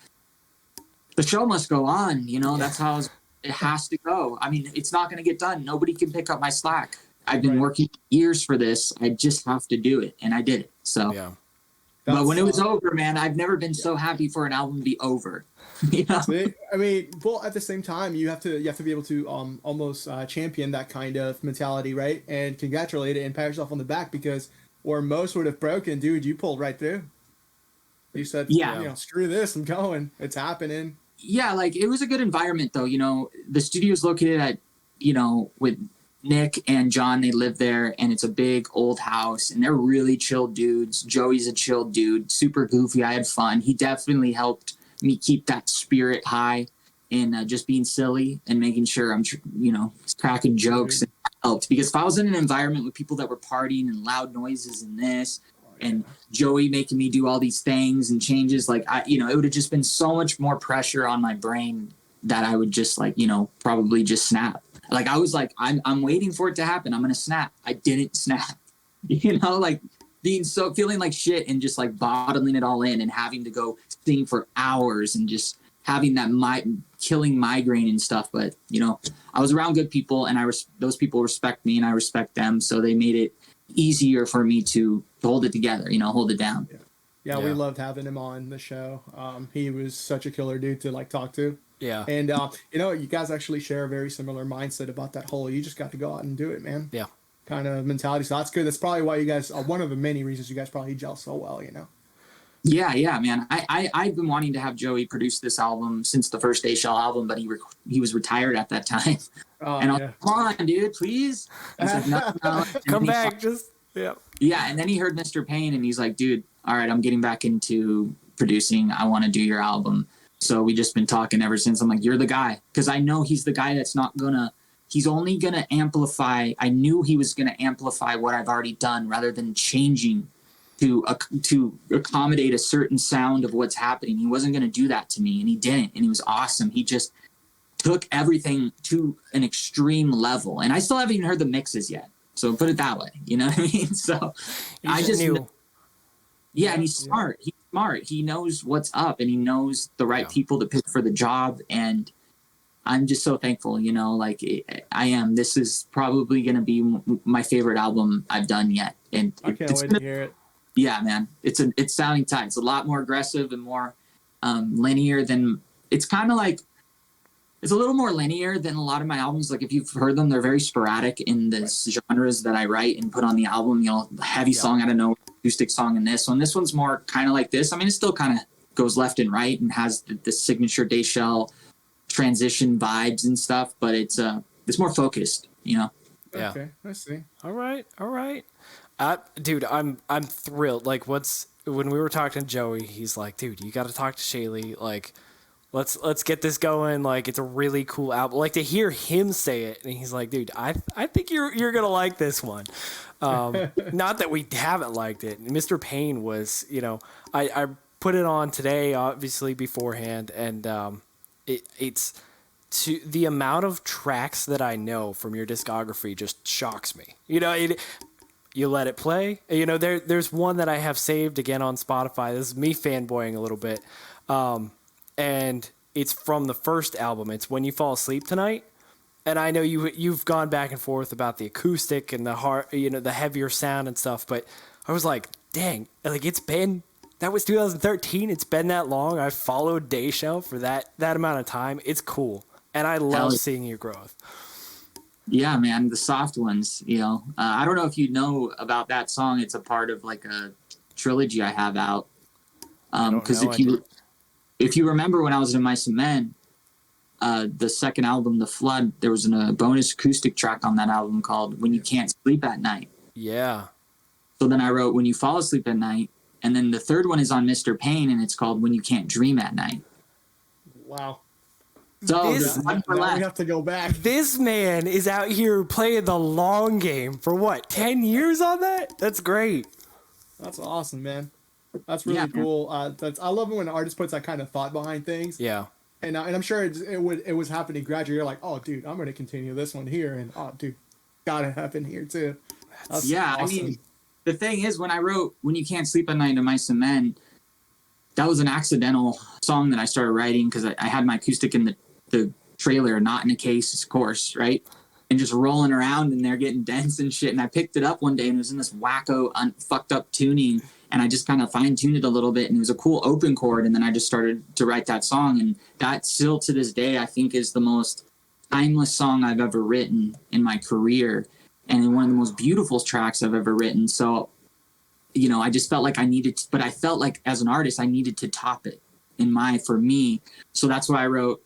the show must go on. You know, that's how it has to go. I mean, it's not going to get done. Nobody can pick up my slack. I've been working years for this. I just have to do it. And I did it. So, but when it was over, man, I've never been so happy for an album to be over. You know? I mean, well, at the same time, you have to be able to almost champion that kind of mentality, right? And congratulate it and pat yourself on the back, because where most would have broken, dude, you pulled right through. You said, you know, screw this, I'm going. It's happening. Yeah, like it was a good environment though. You know, the studio is located at, you know, with Nick and John, they live there, and it's a big old house, and they're really chill dudes. Joey's a chill dude, super goofy. I had fun. He definitely helped me keep that spirit high and just being silly and making sure I'm, you know, cracking jokes and helped. Because if I was in an environment with people that were partying and loud noises and this, and Joey making me do all these things and changes, like you know, it would have just been so much more pressure on my brain that I would just like, you know, probably just snap. Like I was like, I'm waiting for it to happen. I'm gonna snap. I didn't snap. You know, like feeling like shit and just like bottling it all in and having to go sing for hours and just having that killing migraine and stuff. But you know, I was around good people, and those people respect me and I respect them, so they made it easier for me to hold it together. You know, hold it down. Yeah, we loved having him on the show. He was such a killer dude to like talk to. Yeah. And, you know, you guys actually share a very similar mindset about that whole, you just got to go out and do it, man. Yeah. Kind of mentality. So that's good. That's probably why you guys, one of the many reasons you guys probably gel so well, you know? Yeah, man. I've been wanting to have Joey produce this album since the first Dayshell album, but he was retired at that time. And I was like, come on, dude, please. He's like, no. Come back. Yeah, and then he heard Mr. Pain, and he's like, dude, all right, I'm getting back into producing. I want to do your album. So we just been talking ever since. I'm like, you're the guy. Because I know he's the guy that's he's only going to amplify. I knew he was going to amplify what I've already done rather than changing to accommodate a certain sound of what's happening. He wasn't going to do that to me, and he didn't. And he was awesome. He just took everything to an extreme level. And I still haven't even heard the mixes yet. So put it that way. You know what I mean? So I just knew. Yeah, and he's smart. He's smart. He knows what's up, and he knows the right people to pick for the job. And I'm just so thankful, you know, like I am. This is probably going to be my favorite album I've done yet. And I can't wait to hear it. Yeah, man. It's sounding tight. It's a lot more aggressive and more linear than, it's kind of like, it's a little more linear than a lot of my albums. Like if you've heard them, they're very sporadic in the genres that I write and put on the album. You know, heavy song out of nowhere, acoustic song in this one. This one's more kind of like this. I mean, it still kind of goes left and right and has the signature Dayshell transition vibes and stuff, but it's more focused, you know. Yeah. Okay, I see. All right. Dude, I'm thrilled. Like when we were talking to Joey, he's like, dude, you got to talk to Shayley. Like, let's get this going. Like, it's a really cool album. Like to hear him say it, and he's like, dude, I think you're gonna like this one. Not that we haven't liked it. Mr. Pain was, you know, I put it on today, obviously beforehand, and it's to the amount of tracks that I know from your discography just shocks me. You know, you let it play. You know, there's one that I have saved again on Spotify. This is me fanboying a little bit. And it's from the first album. It's When You Fall Asleep Tonight. And I know you've gone back and forth about the acoustic and the heavier sound and stuff, but I was like, dang, like it's been That was 2013. It's been that long. I've followed Dayshell for that amount of time. It's cool. And I love seeing your growth. Yeah, man, the soft ones, you know. I don't know if you know about that song. It's a part of like a trilogy I have out. Because if you remember when I was in My Cement, the second album, The Flood, there was a bonus acoustic track on that album called When You Can't Sleep at Night. Yeah. So then I wrote When You Fall Asleep at Night. And then the third one is on Mr. Pain, and it's called When You Can't Dream at Night. Wow. So now we have to go back. This man is out here playing the long game for what, 10 years on that? That's great. That's awesome, man. That's really cool. I love it when an artist puts that kind of thought behind things. Yeah. And I'm sure it was happening gradually. You're like, oh, dude, I'm going to continue this one here. And, oh, dude, got to happen here, too. That's awesome. I mean, the thing is, when I wrote When You Can't Sleep at Night in My Cement, that was an accidental song that I started writing because I had my acoustic in the trailer, not in a case, of course, right? And just rolling around and they're getting dense and shit. And I picked it up one day and it was in this wacko, fucked up tuning. And I just kind of fine-tuned it a little bit. And it was a cool open chord. And then I just started to write that song. And that still to this day, I think is the most timeless song I've ever written in my career. And one of the most beautiful tracks I've ever written. So, you know, I just felt like I needed to, but I felt like as an artist, I needed to top it for me. So that's why I wrote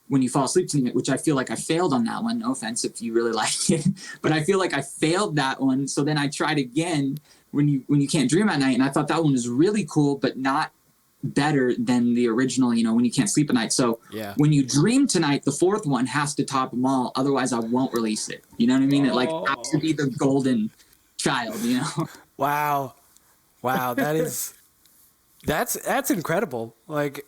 When You Fall Asleep Tonight, which I feel like I failed on that one. No offense if you really liked it, but I feel like I failed that one. So then I tried again when you Can't Dream at Night. And I thought that one was really cool, but not better than the original, you know, When You Can't Sleep at Night. So When You Dream Tonight, the fourth one has to top them all. Otherwise I won't release it. You know what I mean? It like has to be the golden child, you know? Wow. That's incredible. Like,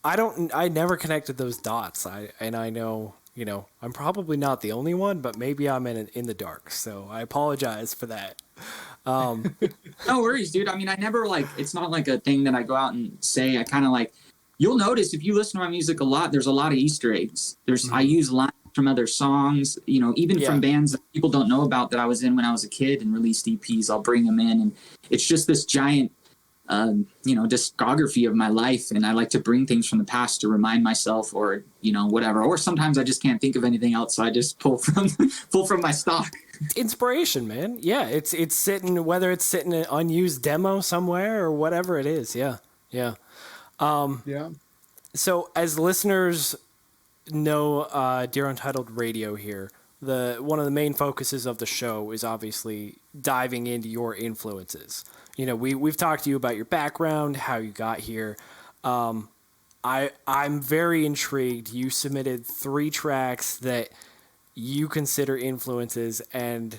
I never connected those dots. I know, you know, I'm probably not the only one, but maybe I'm in the dark. So I apologize for that. No worries, dude. I mean, I never it's not like a thing that I go out and say. I kind of you'll notice if you listen to my music a lot, there's a lot of Easter eggs. I use lines from other songs, you know, even from bands that people don't know about that I was in when I was a kid and released EPs. I'll bring them in, and it's just this giant, you know, discography of my life. And I like to bring things from the past to remind myself, or you know, whatever. Or sometimes I just can't think of anything else, so I just pull from my stock. Inspiration, man. Yeah, it's sitting, whether it's sitting in an unused demo somewhere or whatever it is. Yeah. So as listeners know, Dear Untitled Radio here, one of the main focuses of the show is obviously diving into your influences. You know, we've talked to you about your background, how you got here. I'm very intrigued. You submitted 3 tracks that you consider influences, and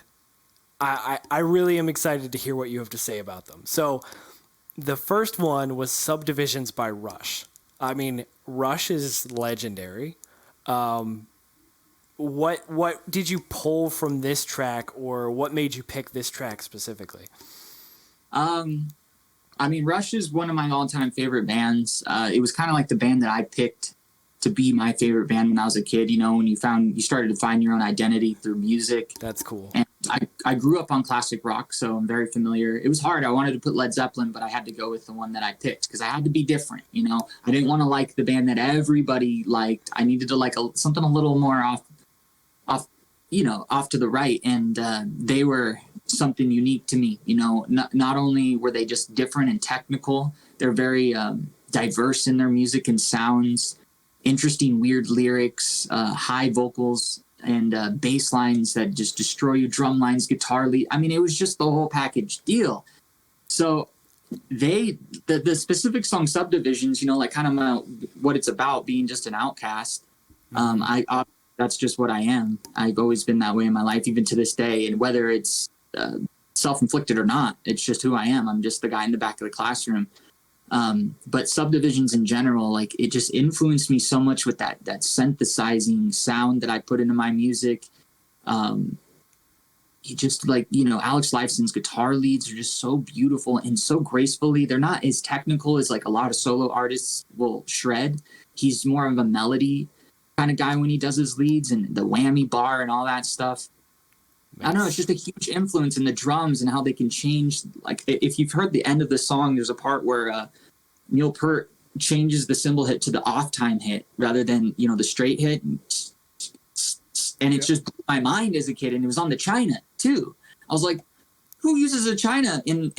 I really am excited to hear what you have to say about them. So the first one was Subdivisions by Rush. I mean, Rush is legendary. What did you pull from this track, or what made you pick this track specifically? I mean, Rush is one of my all-time favorite bands. It was kind of like the band that I picked to be my favorite band when I was a kid. You know, when you started to find your own identity through music. That's cool. And I grew up on classic rock, so I'm very familiar. It was hard. I wanted to put Led Zeppelin, but I had to go with the one that I picked because I had to be different. You know, I didn't want to like the band that everybody liked. I needed to like something a little more off to the right. And they were something unique to me. You know, not only were they just different and technical, they're very diverse in their music and sounds. Interesting, weird lyrics, high vocals, and bass lines that just destroy you, drum lines, guitar lead. I mean, it was just the whole package deal. So the specific song Subdivisions, you know, like kind of what it's about, being just an outcast. That's just what I am. I've always been that way in my life, even to this day. And whether it's self-inflicted or not, it's just who I am. I'm just the guy in the back of the classroom. But Subdivisions in general, like, it just influenced me so much with that synthesizing sound that I put into my music. He just, like, you know, Alex Lifeson's guitar leads are just so beautiful and so gracefully. They're not as technical as like a lot of solo artists will shred. He's more of a melody kind of guy when he does his leads, and the whammy bar and all that stuff. I don't know, it's just a huge influence in the drums and how they can change. Like, if you've heard the end of the song, there's a part where Neil Peart changes the cymbal hit to the off time hit rather than, you know, the straight hit. And it's just blew my mind as a kid. And it was on the China too. I was like, who uses a China in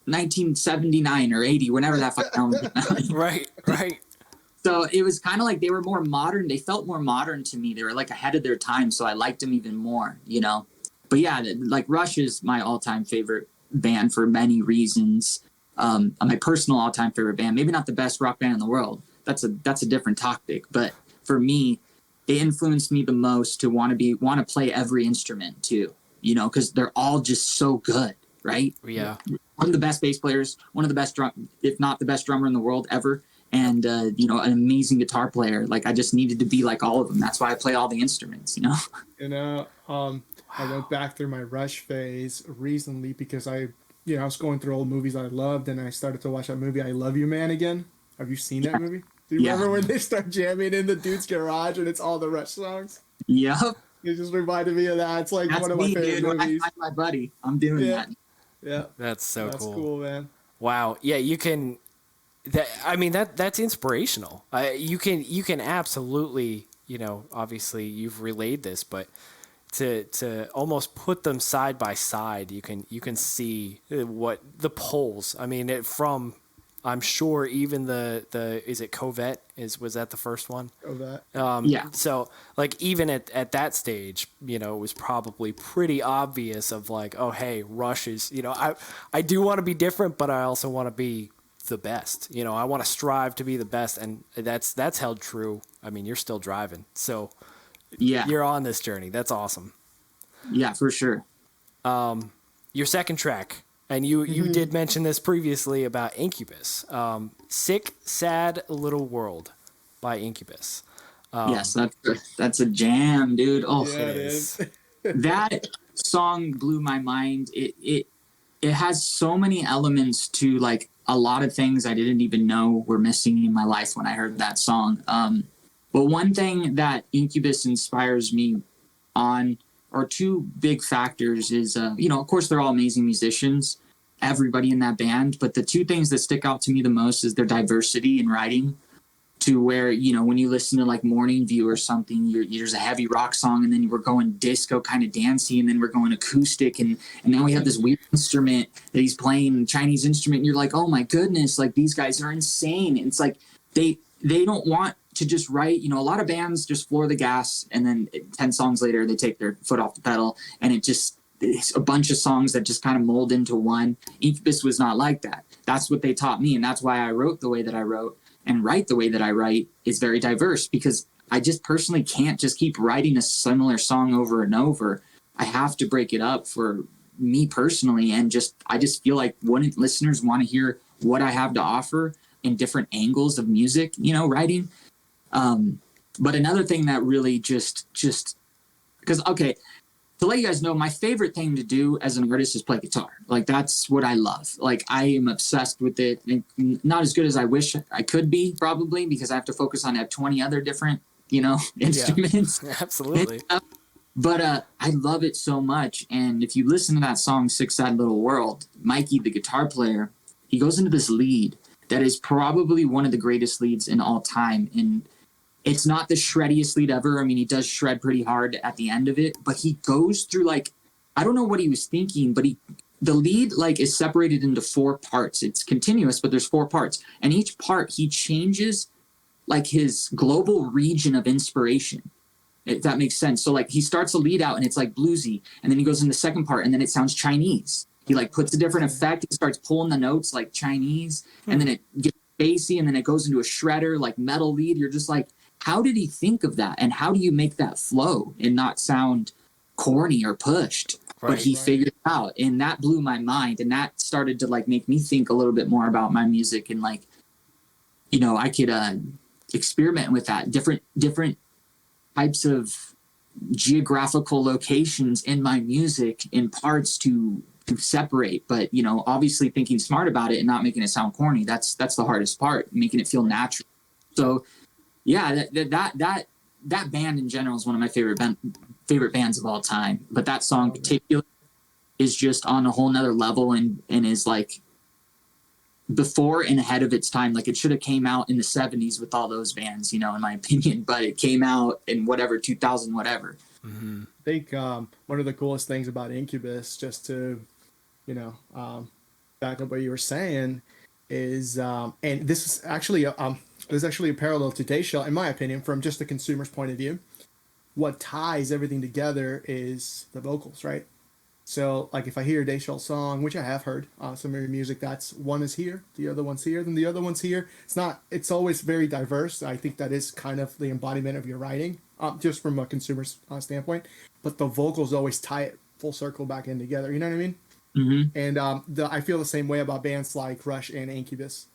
1979 or 80, whenever that fucking album came out? Right. So it was kind of like they were more modern. They felt more modern to me. They were like ahead of their time. So I liked them even more, you know? But yeah, like Rush is my all-time favorite band for many reasons. My personal all-time favorite band, maybe not the best rock band in the world. That's a different topic. But for me, it influenced me the most to want to play every instrument too, you know, because they're all just so good, right? Yeah. One of the best bass players, one of the best if not the best drummer in the world ever. And, you know, an amazing guitar player. Like, I just needed to be like all of them. That's why I play all the instruments, you know? You know, I went back through my Rush phase recently because I was going through old movies I loved, and I started to watch that movie, I Love You Man, again. Have you seen that movie? Do you remember when they start jamming in the dude's garage and it's all the Rush songs? Yep. It just reminded me of that. It's like That's one of my favorite movies. I my buddy. I'm doing that. Yeah. That's so That's cool. cool, man. Wow. Yeah, you can. That's inspirational. You can absolutely, you know, obviously you've relayed this, but to almost put them side by side, you can see what the polls. I mean, I'm sure even the is it Covette was that the first one? Covette. Yeah. So like even at that stage, you know, it was probably pretty obvious of like, oh hey, Rush is, you know, I do want to be different, but I also want to be the best. You know, I want to strive to be the best, and that's held true. I mean, you're still driving, so yeah, you're on this journey. That's awesome. Yeah, for sure. Your second track, and you did mention this previously about Incubus. Sick, Sad Little World by Incubus. Yes, that's a jam, dude. Oh, yeah, it is. That song blew my mind. It has so many elements to like a lot of things I didn't even know were missing in my life when I heard that song. But one thing that Incubus inspires me on, or two big factors, is, you know, of course they're all amazing musicians, everybody in that band, but the two things that stick out to me the most is their diversity in writing, to where, you know, when you listen to like Morning View or something, there's a heavy rock song, and then we're going disco kind of dancey, and then we're going acoustic, and now we have this weird instrument that he's playing, Chinese instrument, and you're like, oh my goodness, like these guys are insane. And it's like they don't want to just write, you know, a lot of bands just floor the gas, and then 10 songs later they take their foot off the pedal, and it's a bunch of songs that just kind of mold into one. Incubus was not like that. That's what they taught me, and that's why I wrote the way that I wrote and write the way that I write. Is very diverse, because I just personally can't just keep writing a similar song over and over. I have to break it up for me personally, and I just feel like wouldn't listeners want to hear what I have to offer in different angles of music, you know, writing. But another thing that really just because, okay, to let you guys know, my favorite thing to do as an artist is play guitar. Like, that's what I love. Like, I am obsessed with it. And not as good as I wish I could be, probably, because I have to focus on 20 other different, you know, instruments. Yeah, absolutely. But I love it so much. And if you listen to that song, Sick Sad Little World, Mikey, the guitar player, he goes into this lead that is probably one of the greatest leads in all time. And it's not the shreddiest lead ever. I mean, he does shred pretty hard at the end of it, but he goes through, like, I don't know what he was thinking, but the lead, like, is separated into 4 parts. It's continuous, but there's 4 parts. And each part, he changes, like, his global region of inspiration, if that makes sense. So, like, he starts a lead out and it's, like, bluesy, and then he goes in the second part and then it sounds Chinese. He, like, puts a different effect. He starts pulling the notes like Chinese, and then it gets bassy, and then it goes into a shredder, like, metal lead. You're just like, how did he think of that? And how do you make that flow and not sound corny or pushed? Right, but he figured it out, and that blew my mind. And that started to, like, make me think a little bit more about my music, and, like, you know, I could experiment with that, different types of geographical locations in my music in parts to separate. But, you know, obviously thinking smart about it and not making it sound corny, that's the hardest part, making it feel natural. So yeah, that band in general is one of my favorite favorite bands of all time. But that song in particular is just on a whole nother level and is like before and ahead of its time. Like it should have came out in the 70s with all those bands, you know, in my opinion, but it came out in whatever, 2000, whatever. Mm-hmm. I think one of the coolest things about Incubus, just to, you know, back up what you were saying, is and this is actually a parallel to Dayshell, in my opinion, from just the consumer's point of view. What ties everything together is the vocals, right? So, like, if I hear a Dayshell song, which I have heard, some of your music, that's one is here, the other one's here, then the other one's here. It's always very diverse. I think that is kind of the embodiment of your writing, just from a consumer's standpoint. But the vocals always tie it full circle back in together. You know what I mean? Mm-hmm. And I feel the same way about bands like Rush and Incubus.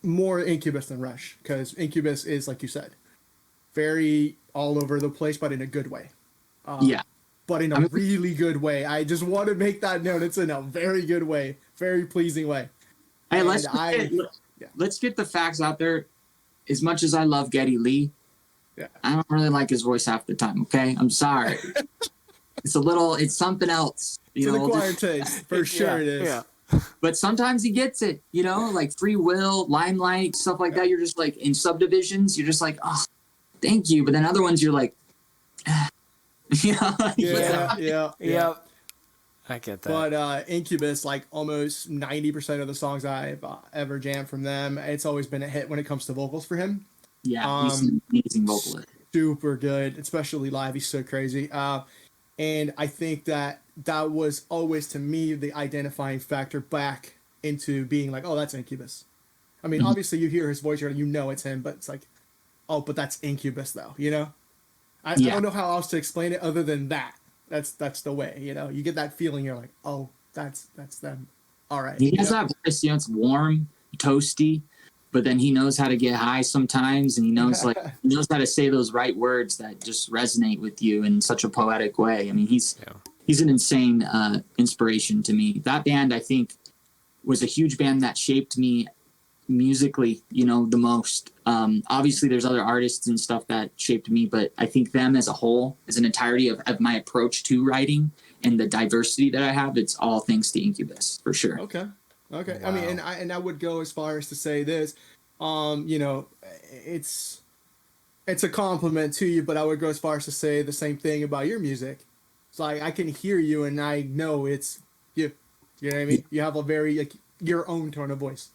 More Incubus than Rush, because Incubus is, like you said, very all over the place, but in a good way. Yeah. But in a really good way. I just want to make that known. It's in a very good way, very pleasing way. Hey, let's get the facts out there. As much as I love Geddy Lee, I don't really like his voice half the time. Okay, I'm sorry. It's something else. It's an acquired taste, for sure. It is. Yeah. But sometimes he gets it. You know, like Free Will, Limelight, stuff like that. You're just like in Subdivisions. You're just like, oh, thank you. But then other ones, you're like. You know, yeah. I get that. But Incubus, like almost 90% of the songs I've ever jammed from them, it's always been a hit when it comes to vocals for him. Yeah, he's an amazing vocalist. Super good, especially live. He's so crazy. And I think that was always, to me, the identifying factor back into being like, oh, that's Incubus. I mean, obviously you hear his voice, you know it's him, but it's like, oh, but that's Incubus though, you know? I don't know how else to explain it other than that. That's the way, you know. You get that feeling. You're like, oh, that's them. All right. He has that voice. You know, it's warm, toasty, but then he knows how to get high sometimes, and he knows how to say those right words that just resonate with you in such a poetic way. I mean, he's an insane inspiration to me. That band, I think, was a huge band that shaped me musically, you know, the most. Obviously there's other artists and stuff that shaped me, but I think them as a whole, as an entirety of my approach to writing and the diversity that I have, it's all thanks to Incubus, for sure. Okay. Wow. I mean, and I would go as far as to say this, you know, it's a compliment to you, but I would go as far as to say the same thing about your music. It's like, I can hear you and I know it's you. You know what I mean? You have a very, like, your own tone of voice.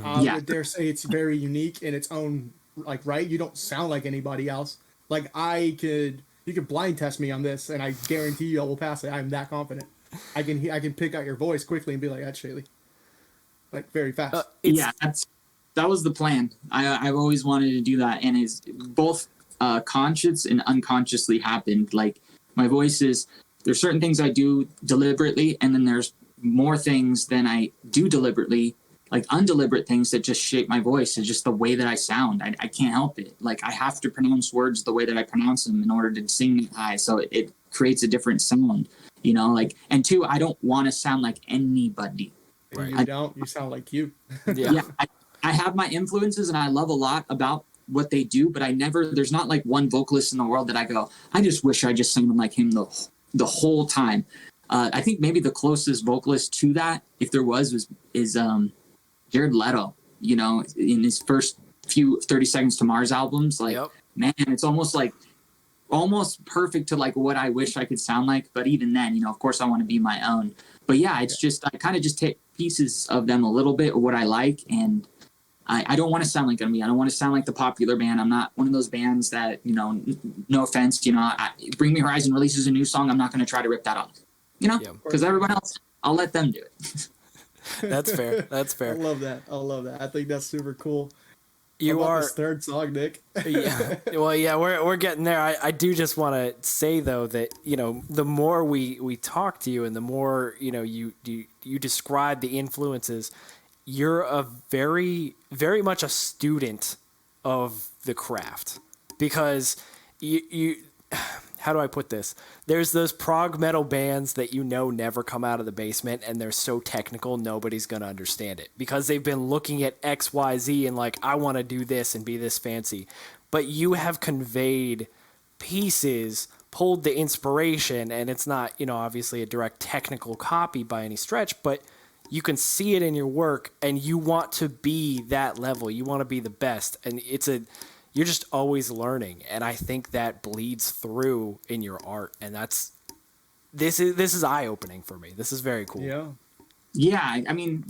I would dare say it's very unique in its own, like, right? You don't sound like anybody else. Like, you could blind test me on this, and I guarantee you I will pass it. I'm that confident. I can pick out your voice quickly and be like, that's Shayley. Like, very fast. That was the plan. I've always wanted to do that, and it's both conscious and unconsciously happened. Like, my voice there's certain things I do deliberately, and then there's more things than I do deliberately, like undeliberate things that just shape my voice. It's just the way that I sound. I can't help it. Like, I have to pronounce words the way that I pronounce them in order to sing it high. So it creates a different sound, you know, like, and two, I don't want to sound like anybody. Right. You sound like you. Yeah. I have my influences and I love a lot about what they do, but there's not like one vocalist in the world that I go, I just wish I just sounded like him the whole time. I think maybe the closest vocalist to that, if there is Jared Leto, you know, in his first few 30 Seconds to Mars albums. Like, man, it's almost perfect to like what I wish I could sound like. But even then, you know, of course I want to be my own. But yeah, it's just, I kind of just take pieces of them a little bit, or what I like. And I don't want to sound like me. I don't want to sound like the popular band. I'm not one of those bands that, you know, no offense, you know, Bring Me Horizon releases a new song. I'm not going to try to rip that off, you know, because everyone else, I'll let them do it. That's fair. I love that. I think that's super cool. You are this third song, Nick. Yeah. Well, yeah, we're getting there. I do just want to say though that, you know, the more we talk to you and the more, you know, you describe the influences, you're a very, very much a student of the craft, because you how do I put this? There's those prog metal bands that, you know, never come out of the basement, and they're so technical nobody's going to understand it because they've been looking at XYZ and like, I want to do this and be this fancy. But you have conveyed pieces pulled the inspiration, and it's not, obviously a direct technical copy by any stretch, but you can see it in your work, and you want to be that level. You want to be the best, and you're just always learning, and I think that bleeds through in your art, and this is eye-opening for me. This is very cool. Yeah. I mean,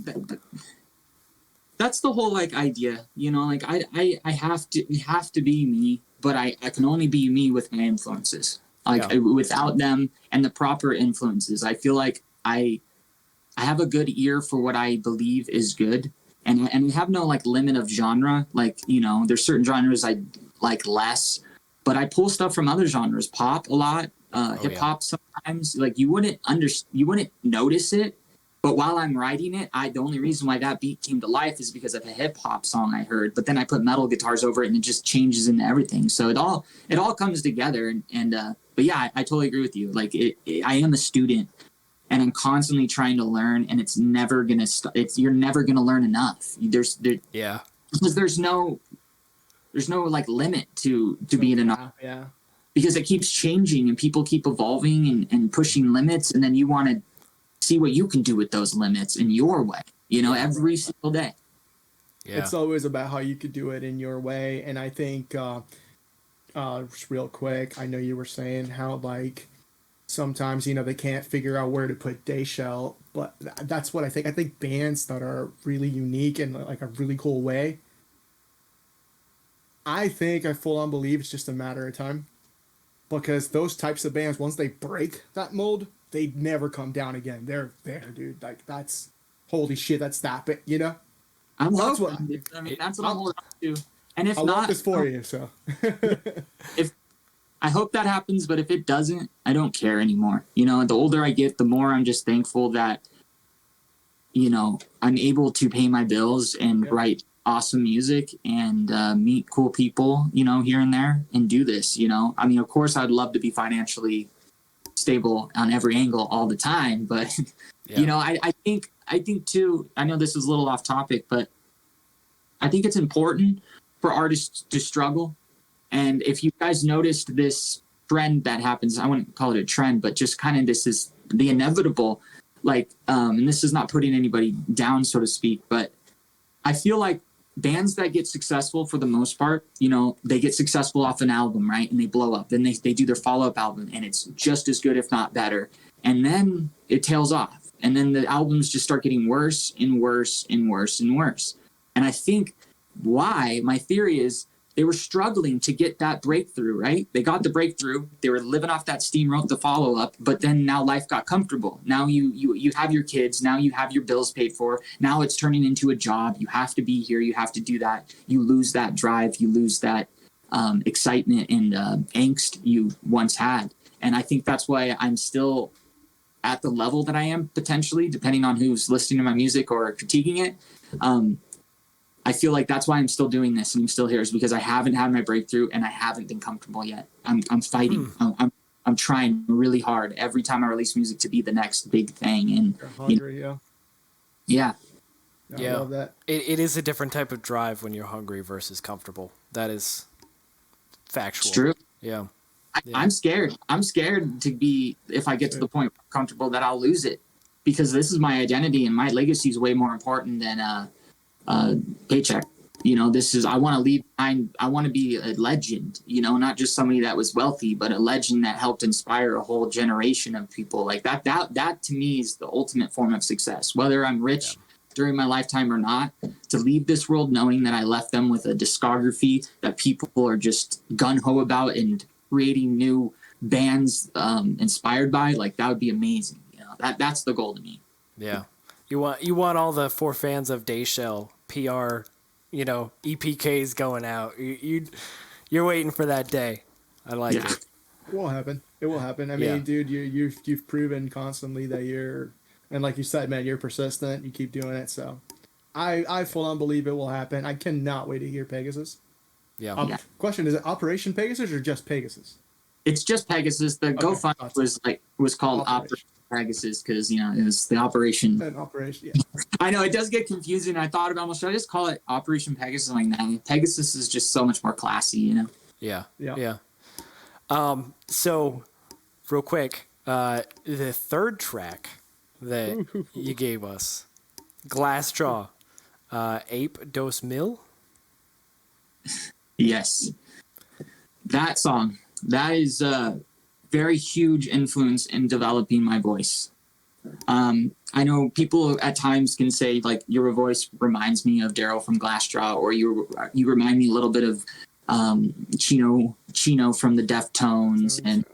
that's the whole like idea, like I have to be me, but I can only be me with my influences. Like without them and the proper influences, I feel like I have a good ear for what I believe is good, and we have no like limit of genre. Like, there's certain genres I like less, but I pull stuff from other genres, pop a lot, hip hop sometimes. Like you wouldn't notice it, but while I'm writing it, the only reason why that beat came to life is because of a hip hop song I heard. But then I put metal guitars over it, and it just changes into everything. So it all comes together. But yeah, I totally agree with you. Like I am a student, and I'm constantly trying to learn, and it's never gonna you're never gonna learn enough. Because there's no like limit to being enough. Yeah. Because it keeps changing, and people keep evolving and pushing limits, and then you want to see what you can do with those limits in your way, every single day. Yeah. It's always about how you could do it in your way. And I think, just real quick, I know you were saying how like sometimes, they can't figure out where to put Dayshell, but that's what I think. I think bands that are really unique in like a really cool way, I full on believe it's just a matter of time, because those types of bands, once they break that mold, they never come down again. They're there, dude. Like that's holy shit. That's that, I'm hoping. That's what I'm holding on to. And if I not, want this for you. So if I hope that happens, but if it doesn't, I don't care anymore. The older I get, the more I'm just thankful that I'm able to pay my bills and write awesome music and meet cool people, here and there, and do this. I mean, of course, I'd love to be financially stable on every angle all the time, but I think too, I know this is a little off topic, but I think it's important for artists to struggle. And if you guys noticed this trend that happens, I wouldn't call it a trend, but just kind of this is the inevitable, like, and this is not putting anybody down, so to speak, but I feel like bands that get successful for the most part, they get successful off an album, right? And they blow up. Then they do their follow-up album, and it's just as good, if not better. And then it tails off. And then the albums just start getting worse and worse and worse and worse. And I think my theory is they were struggling to get that breakthrough, right? They got the breakthrough. They were living off that steam, wrote the follow-up, but then now life got comfortable. Now you have your kids. Now you have your bills paid for. Now it's turning into a job. You have to be here. You have to do that. You lose that drive. You lose that excitement and angst you once had. And I think that's why I'm still at the level that I am, potentially, depending on who's listening to my music or critiquing it. I feel like that's why I'm still doing this and I'm still here, is because I haven't had my breakthrough and I haven't been comfortable yet. I'm fighting. I'm trying really hard every time I release music to be the next big thing. And you're hungry, yeah. I love that. It is a different type of drive when you're hungry versus comfortable. That is factual. It's true. Yeah. I'm scared. I'm scared to be, if I get to the point where I'm comfortable, that I'll lose it, because this is my identity and my legacy is way more important than paycheck. I want to leave behind. I want to be a legend, not just somebody that was wealthy, but a legend that helped inspire a whole generation of people. Like that to me is the ultimate form of success, whether I'm rich during my lifetime or not. To leave this world knowing that I left them with a discography that people are just gung-ho about and creating new bands inspired by, like, that would be amazing. That's the goal to me. Yeah. You want all the 4 fans of Dayshell PR, EPKs going out. You're waiting for that day. I like it. It will happen. It will happen. I mean, dude, you've proven constantly that and like you said, man, you're persistent. You keep doing it. So I full on believe it will happen. I cannot wait to hear Pegasus. Yeah. Question, is it Operation Pegasus or just Pegasus? It's just Pegasus. The GoFundMe was called Operation Pegasus because, it was the operation. An operation, yeah. I know, it does get confusing. I thought about, should I just call it Operation Pegasus? I'm like, nah, Pegasus is just so much more classy, Yeah. So real quick, the third track that you gave us, Glassjaw, Ape Dos Mil. Yes. That song, that is a very huge influence in developing my voice. I know people at times can say, like, your voice reminds me of Daryl from Glassjaw, or you remind me a little bit of Chino from the Deftones and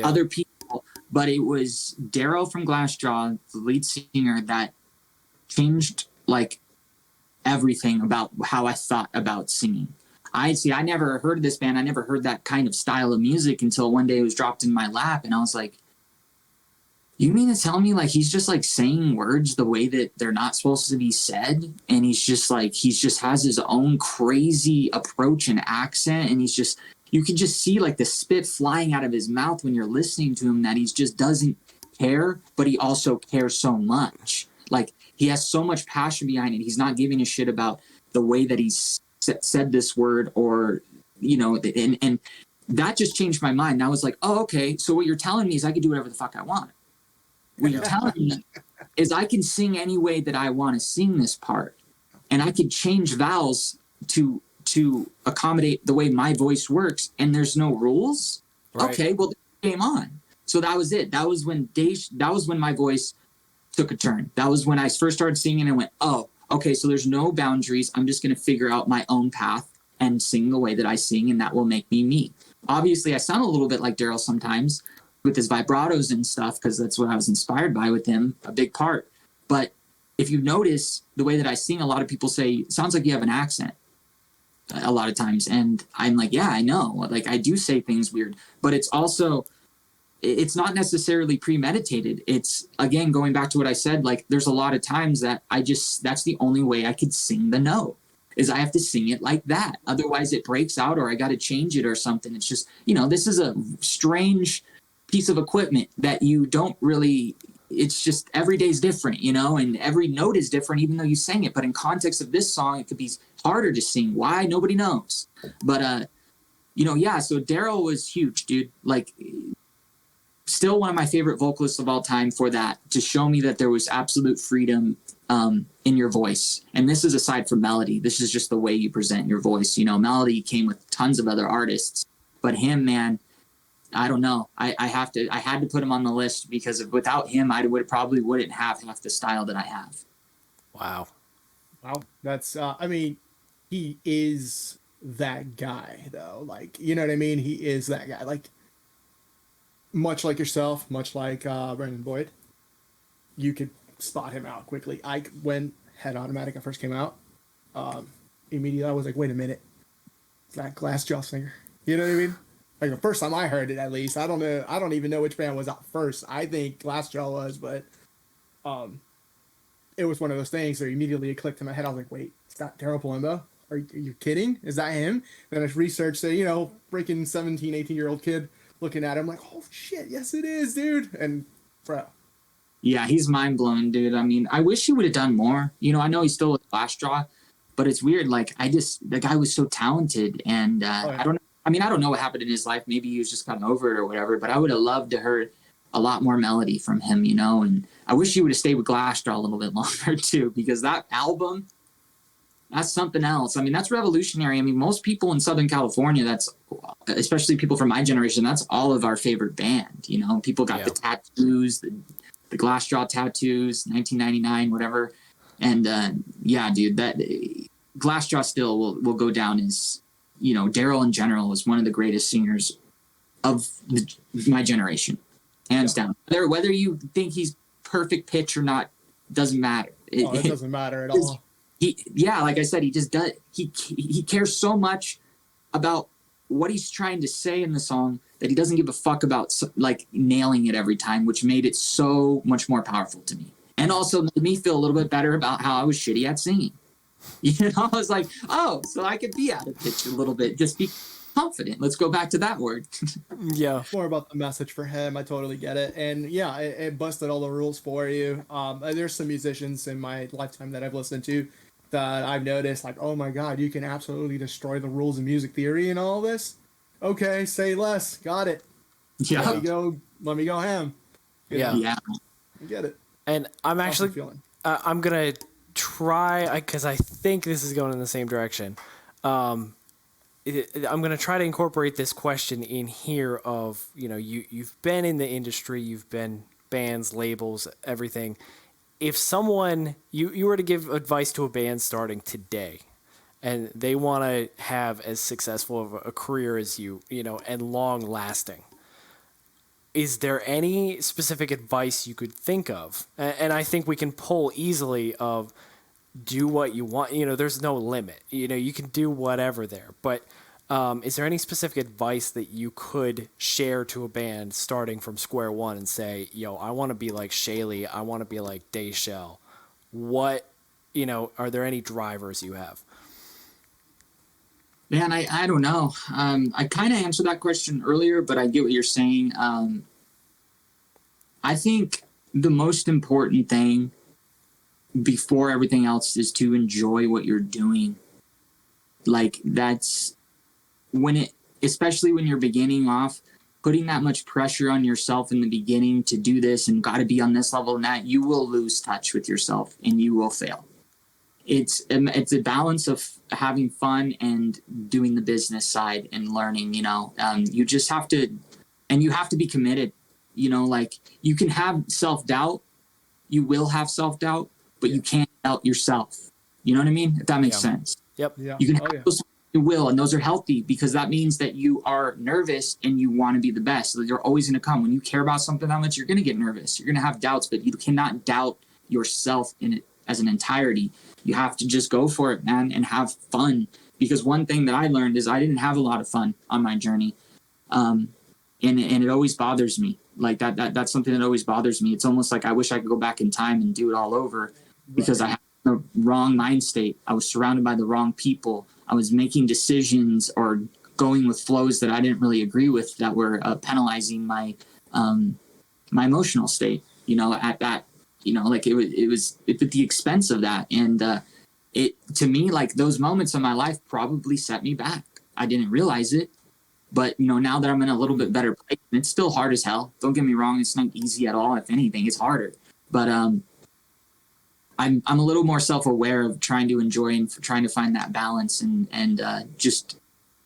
other people. But it was Daryl from Glassjaw, the lead singer, that changed, like, everything about how I thought about singing. I never heard of this band. I never heard that kind of style of music until one day it was dropped in my lap, and I was like, you mean to tell me, like, he's just, like, saying words the way that they're not supposed to be said, and he just has his own crazy approach and accent, and you can just see, like, the spit flying out of his mouth when you're listening to him, that he just doesn't care, but he also cares so much. Like, he has so much passion behind it. He's not giving a shit about the way that he's said this word, or, you know, and that just changed my mind. And I was like, oh, okay, so what you're telling me is I can do whatever the fuck I want. What you're telling me is I can sing any way that I want to sing this part, and I could change vowels to accommodate the way my voice works, and there's no rules. Right. Okay, well, game on. So that was it. That was when my voice took a turn. That was when I first started singing and went, oh, okay, so there's no boundaries. I'm just going to figure out my own path and sing the way that I sing, and that will make me me. Obviously, I sound a little bit like Daryl sometimes with his vibratos and stuff, because that's what I was inspired by with him, a big part. But if you notice the way that I sing, a lot of people say, it sounds like you have an accent a lot of times. And I'm like, yeah, I know. Like, I do say things weird, but it's not necessarily premeditated. It's, again, going back to what I said, like, there's a lot of times that that's the only way I could sing the note, is I have to sing it like that. Otherwise it breaks out, or I got to change it or something. It's just, you know, this is a strange piece of equipment that you don't really, it's just every day's different, you know, and every note is different, even though you sang it. But in context of this song, it could be harder to sing. Why? Nobody knows. But, you know, yeah, so Daryl was huge, dude. Like, still one of my favorite vocalists of all time for that, to show me that there was absolute freedom in your voice. And this is aside from melody. This is just the way you present your voice. You know, melody came with tons of other artists, but him, man, I don't know. I had to put him on the list, because without him, I probably wouldn't have half the style that I have. Wow. That's, I mean, he is that guy, though. Like, you know what I mean? He is that guy. Like, much like yourself, much like Brandon Boyd, you could spot him out quickly. When Head Automatic first came out, immediately I was like, wait a minute, it's that Glassjaw singer. You know what I mean? Like, the first time I heard it, at least. I don't know. I don't even know which band was out first. I think Glassjaw was, but it was one of those things where immediately it clicked in my head. I was like, wait, is that Daryl Palumbo? Are you kidding? Is that him? Then I researched it, you know, freaking 17, 18-year-old kid looking at him like, oh, shit, yes, it is, dude. And, bro. Yeah, he's mind-blowing, dude. I mean, I wish he would have done more. You know, I know he's still with Glassjaw, but it's weird. Like, the guy was so talented, and I don't know what happened in his life. Maybe he was just kind of over it or whatever, but I would have loved to heard a lot more melody from him, you know, and I wish he would have stayed with Glassjaw a little bit longer too, because that album, that's something else. I mean, that's revolutionary. I mean, most people in Southern California, especially people from my generation, that's all of our favorite band, you know. People got the tattoos, the Glassjaw tattoos, 1999, whatever. And yeah, dude, that Glassjaw still will go down as, you know, Daryl in general is one of the greatest singers of my generation, hands down. Whether you think he's perfect pitch or not, doesn't matter. It doesn't matter at all. Like I said, he just does. He cares so much about what he's trying to say in the song that he doesn't give a fuck about, like, nailing it every time, which made it so much more powerful to me, and also made me feel a little bit better about how I was shitty at singing. You know, I was like, oh, so I could be out of pitch a little bit. Just be confident. Let's go back to that word. Yeah. More about the message for him. I totally get it. And yeah, it busted all the rules for you. There's some musicians in my lifetime that I've listened to that I've noticed, like, oh my God, you can absolutely destroy the rules of music theory and all this. Okay, say less. Got it. Yeah. Let me go ham. Yeah. Yeah. I get it. And I'm actually, Awesome feeling. I'm going to try, because I think this is going in the same direction. I'm going to try to incorporate this question in here of, you've been in the industry, you've been bands, labels, everything. If someone, you were to give advice to a band starting today, and they want to have as successful of a career as you, and long lasting, is there any specific advice you could think of? And I think we can pull easily of do what you want. There's no limit. You can do whatever there. But is there any specific advice that you could share to a band starting from square one and say, I want to be like Shayley. I want to be like Dayshell. What, are there any drivers you have? Man, I don't know. I kind of answered that question earlier, but I get what you're saying. I think the most important thing before everything else is to enjoy what you're doing. Like that's especially when you're beginning off, putting that much pressure on yourself in the beginning to do this and got to be on this level and that, you will lose touch with yourself and you will fail. It's a balance of having fun and doing the business side and learning, you just have to, and you have to be committed, like you can have self-doubt, you will have self-doubt, but you can't doubt yourself. You know what I mean? If that makes sense. Yep. Yeah. You can have those, you will, and those are healthy because that means that you are nervous and you want to be the best. So you're always going to come. When you care about something that much, you're going to get nervous. You're going to have doubts, but you cannot doubt yourself in it as an entirety. You have to just go for it, man, and have fun. Because one thing that I learned is I didn't have a lot of fun on my journey. And it always bothers me. Like that's something that always bothers me. It's almost like I wish I could go back in time and do it all over because I had the wrong mind state. I was surrounded by the wrong people. I was making decisions or going with flows that I didn't really agree with that were penalizing my my emotional state, at that, like it was at the expense of that. And it, to me, like those moments in my life probably set me back. I didn't realize it. But, now that I'm in a little bit better place, and it's still hard as hell. Don't get me wrong. It's not easy at all. If anything, it's harder. But I'm a little more self-aware of trying to enjoy and trying to find that balance and just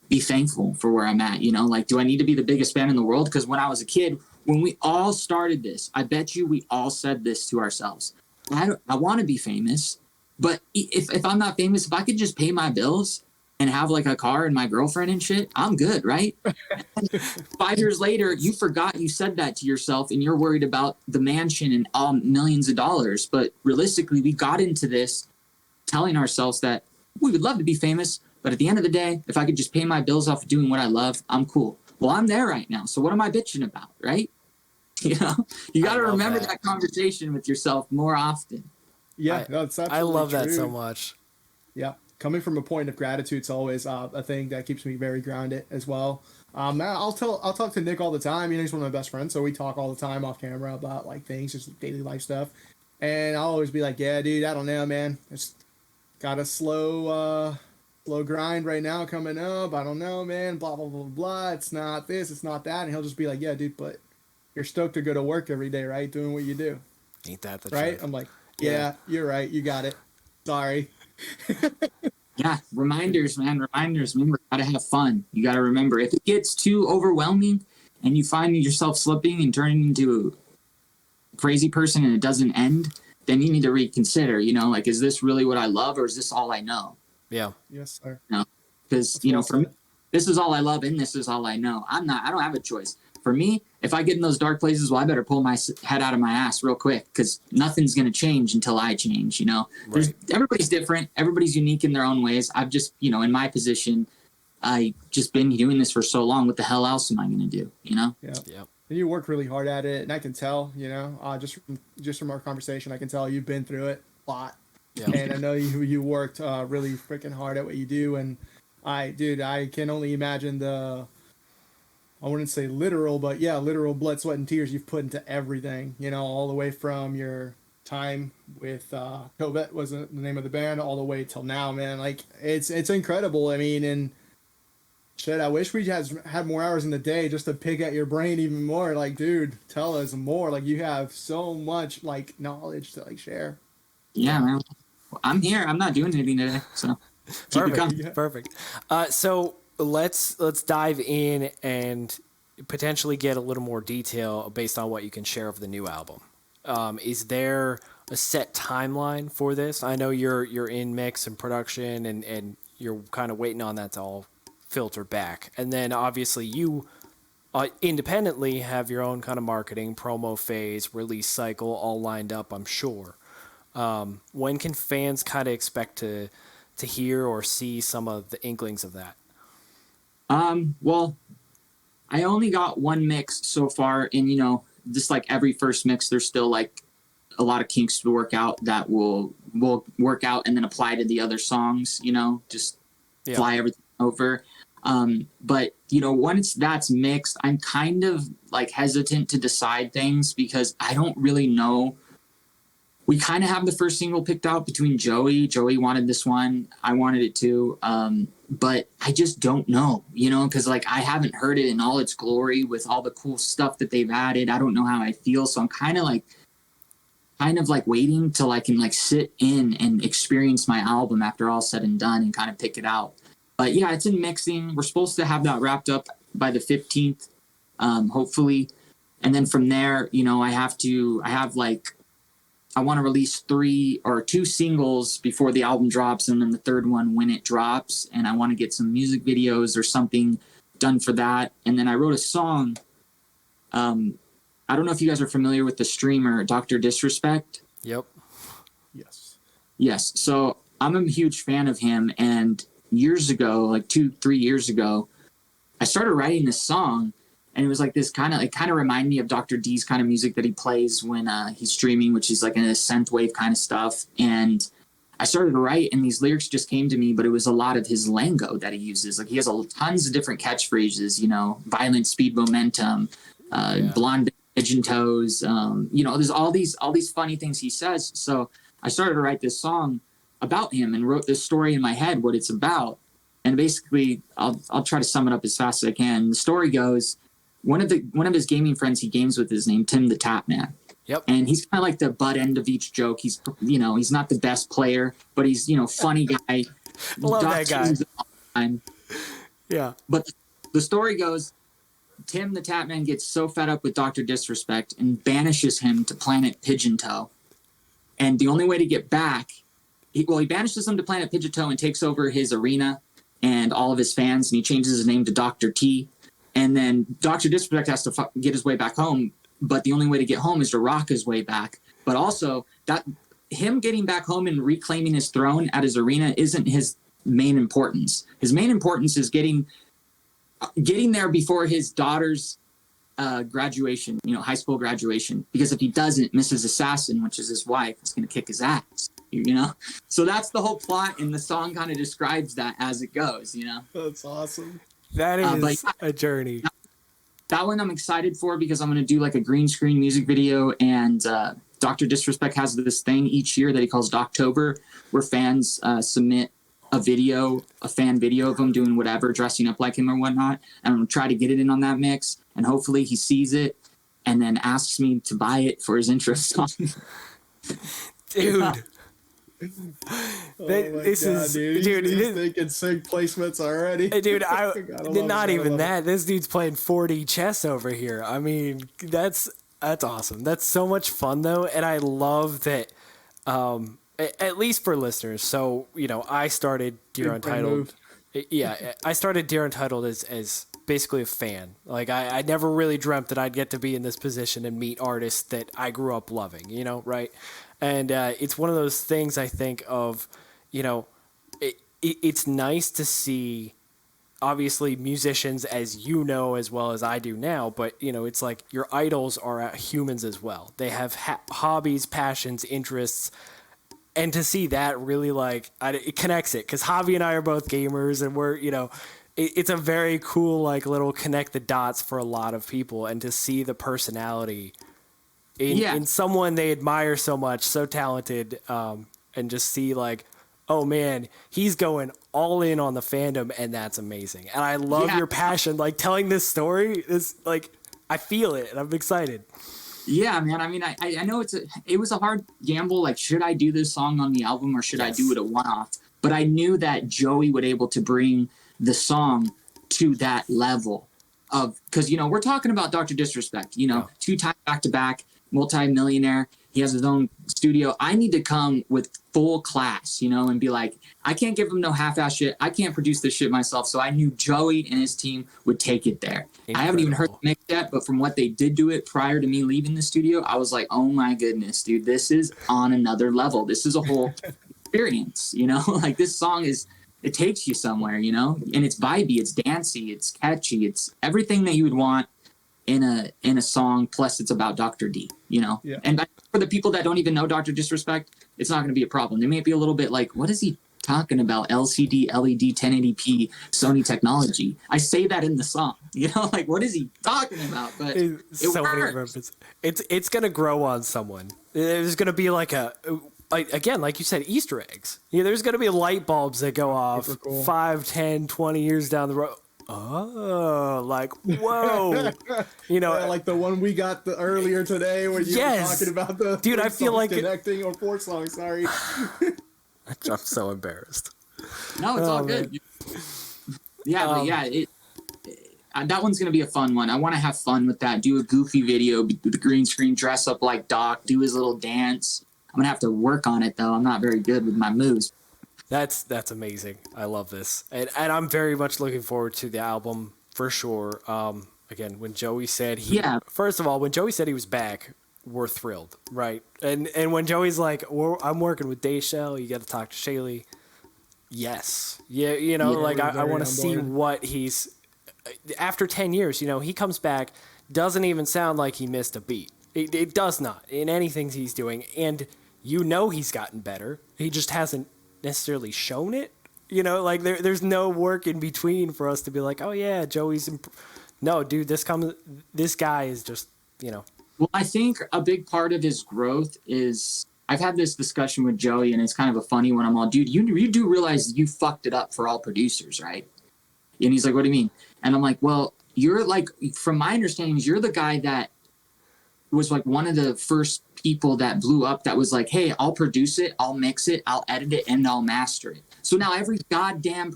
be thankful for where I'm at. Like, do I need to be the biggest band in the world? Because when I was a kid, when we all started this, I bet you we all said this to ourselves. I want to be famous, but if I'm not famous, if I could just pay my bills and have like a car and my girlfriend and shit, I'm good, right? 5 years later, you forgot you said that to yourself and you're worried about the mansion and all millions of dollars. But realistically, we got into this telling ourselves that we would love to be famous, but at the end of the day, if I could just pay my bills off of doing what I love, I'm cool. Well, I'm there right now. So what am I bitching about, right? You got to remember that conversation with yourself more often. Yeah, that's absolutely I love true. that so much. Yeah. Coming from a point of gratitude is always a thing that keeps me very grounded as well. I'll talk to Nick all the time. He's one of my best friends, so we talk all the time off camera about like things, just daily life stuff. And I'll always be like, "Yeah, dude, I don't know, man. It's got a slow grind right now coming up. I don't know, man. Blah blah blah blah. It's not this, it's not that." And he'll just be like, "Yeah, dude, but you're stoked to go to work every day, right? Doing what you do." Ain't that the right? truth? I'm like, yeah, you're right. You got it. Sorry. Yeah, reminders, man. Remember, gotta have fun. You gotta remember, if it gets too overwhelming and you find yourself slipping and turning into a crazy person and it doesn't end, then you need to reconsider. Like, is this really what I love, or is this all I know? Yeah. Yes, sir. Because for me, this is all I love and this is all I know. I don't have a choice. For me, if I get in those dark places, well, I better pull my head out of my ass real quick because nothing's going to change until I change, Right. Everybody's different. Everybody's unique in their own ways. I've just, in my position, I just been doing this for so long. What the hell else am I going to do, Yeah. Yeah. And you work really hard at it, and I can tell, just from our conversation, I can tell you've been through it a lot. Yeah. And I know you worked really freaking hard at what you do, and I can only imagine I wouldn't say literal, but yeah, literal blood, sweat, and tears you've put into everything, all the way from your time with Covet was the name of the band all the way till now, man. Like it's incredible. I mean, and Shit, I wish we had more hours in the day just to pick at your brain even more. Like, dude, tell us more. Like, you have so much like knowledge to like share. Yeah, man. I'm here. I'm not doing anything today, so keep it coming. Perfect. So let's dive in and potentially get a little more detail based on what you can share of the new album. Is there a set timeline for this? I know you're in mix and production, and you're kind of waiting on that to all filter back, and then obviously you independently have your own kind of marketing, promo phase, release cycle all lined up, I'm sure. When can fans kind of expect to hear or see some of the inklings of that? Well, I only got one mix so far, and just like every first mix, there's still like a lot of kinks to work out that will work out and then apply to the other songs. Just fly everything over. But once that's mixed, I'm kind of like hesitant to decide things because I don't really know. We kind of have the first single picked out between Joey. Joey wanted this one. I wanted it too. But I just don't know, because like I haven't heard it in all its glory with all the cool stuff that they've added. I don't know how I feel. So I'm kind of like waiting till I can like sit in and experience my album after all said and done and kind of pick it out. But yeah, it's in mixing. We're supposed to have that wrapped up by the 15th, hopefully. And then from there, I want to release 3 or 2 singles before the album drops, and then the third one when it drops. And I want to get some music videos or something done for that. And then I wrote a song. I don't know if you guys are familiar with the streamer Dr. Disrespect. Yep. Yes. So I'm a huge fan of him. And years ago, like 2-3 years ago, I started writing this song. And it was like this kind of reminded me of Dr. D's kind of music that he plays when he's streaming, which is like a synthwave kind of stuff. And I started to write, and these lyrics just came to me, but it was a lot of his lingo that he uses. Like he has tons of different catchphrases, violent speed momentum, blonde pigeon toes, there's all these funny things he says. So I started to write this song about him and wrote this story in my head, what it's about. And basically, I'll try to sum it up as fast as I can. The story goes, one of his gaming friends he games with is named Tim the Tap Man. Yep. And he's kind of like the butt end of each joke. He's he's not the best player, but he's funny guy. Love that guy. Yeah. But the story goes, Tim the Tap Man gets so fed up with Dr. Disrespect and banishes him to planet Pigeon Toe. And the only way to get back, he banishes him to planet Pigeon Toe and takes over his arena and all of his fans, and he changes his name to Dr. T. And then Dr. Disrespect has to get his way back home, but the only way to get home is to rock his way back. But also, that him getting back home and reclaiming his throne at his arena isn't his main importance. His main importance is getting there before his daughter's graduation, high school graduation. Because if he doesn't, Mrs. Assassin, which is his wife, is going to kick his ass. So that's the whole plot, and the song kind of describes that as it goes. That's awesome. That is a journey. That one I'm excited for because I'm going to do like a green screen music video, and Dr. Disrespect has this thing each year that he calls Doctober, where fans submit a fan video of him doing whatever, dressing up like him or whatnot, and I'm going to try to get it in on that mix, and hopefully he sees it and then asks me to buy it for his interest song. Dude. This is dude. He's thinking sig placements already. Dude, not even that. This dude's playing 4D chess over here. I mean, that's awesome. That's so much fun though, and I love that. At least for listeners. So I started Dear Untitled. Yeah, I started Dear Untitled as basically a fan. Like I never really dreamt that I'd get to be in this position and meet artists that I grew up loving. Right. And it's one of those things I think of, it's nice to see, obviously, musicians, as as well as I do now, but, it's like your idols are humans as well. They have hobbies, passions, interests, and to see that really, it connects it, because Javi and I are both gamers, and we're, it's a very cool, little connect the dots for a lot of people, and to see the personality in someone they admire so much, so talented, and just see oh man, he's going all in on the fandom, and that's amazing. And I love your passion. Like, telling this story is like, I feel it, and I'm excited. Yeah, man. I mean, I know it was a hard gamble. Like, should I do this song on the album or should I do it a one-off? But I knew that Joey would able to bring the song to that level of, because, you know, we're talking about Dr. Disrespect, you know, 2-time back-to-back, multi-millionaire. He has his own studio. I need to come with full class, you know, and be like, I can't give him no half-ass shit. I can't produce this shit myself. So I knew Joey and his team would take it there. Incredible. I haven't even heard the mix yet, but from what they did do it prior to me leaving the studio, I was like, oh my goodness, dude, this is on another level. This is a whole experience, you know, like this song it takes you somewhere, you know, and it's vibey, it's dancey, it's catchy, it's everything that you would want in a song, plus it's about Dr. D, you know. Yeah. And for the people that don't even know Dr. Disrespect, it's not going to be a problem. They may be a little bit like, what is he talking about? LCD, LED, 1080p, Sony technology. I say that in the song, you know, like, what is he talking about? But so many references. It's going to grow on someone. There's going to be like again, like you said, Easter eggs. Yeah, there's going to be light bulbs that go off 5, 10, 20 years down the road. Oh, like, whoa. You know, like the one we got earlier today when you were talking about the dude, I feel like connecting or 4 songs, sorry. I'm so embarrassed. No, it's all good. Yeah, but yeah, that one's going to be a fun one. I want to have fun with that. Do a goofy video with the green screen, dress up like Doc, do his little dance. I'm going to have to work on it, though. I'm not very good with my moves. That's amazing. I love this. And I'm very much looking forward to the album for sure. Again, when Joey said first of all, when Joey said he was back, we're thrilled, right? And when Joey's like, I'm working with Dayshell, you got to talk to Shayley. Yes. Yeah, you know, like I want to see what he's after 10 years, you know, he comes back, doesn't even sound like he missed a beat. It does not in anything he's doing, and you know he's gotten better. He just hasn't necessarily shown it, you know, like there's no work in between for us to be like, oh yeah, Joey's no, dude, this guy is just, you know. Well, I think a big part of his growth is, I've had this discussion with Joey, and it's kind of a funny one. I'm all, dude, you do realize you fucked it up for all producers, right? And he's like, what do you mean? And I'm like, well, you're like, from my understanding, you're the guy that was like one of the first people that blew up that was like, hey, I'll produce it, I'll mix it, I'll edit it, and I'll master it. So now every goddamn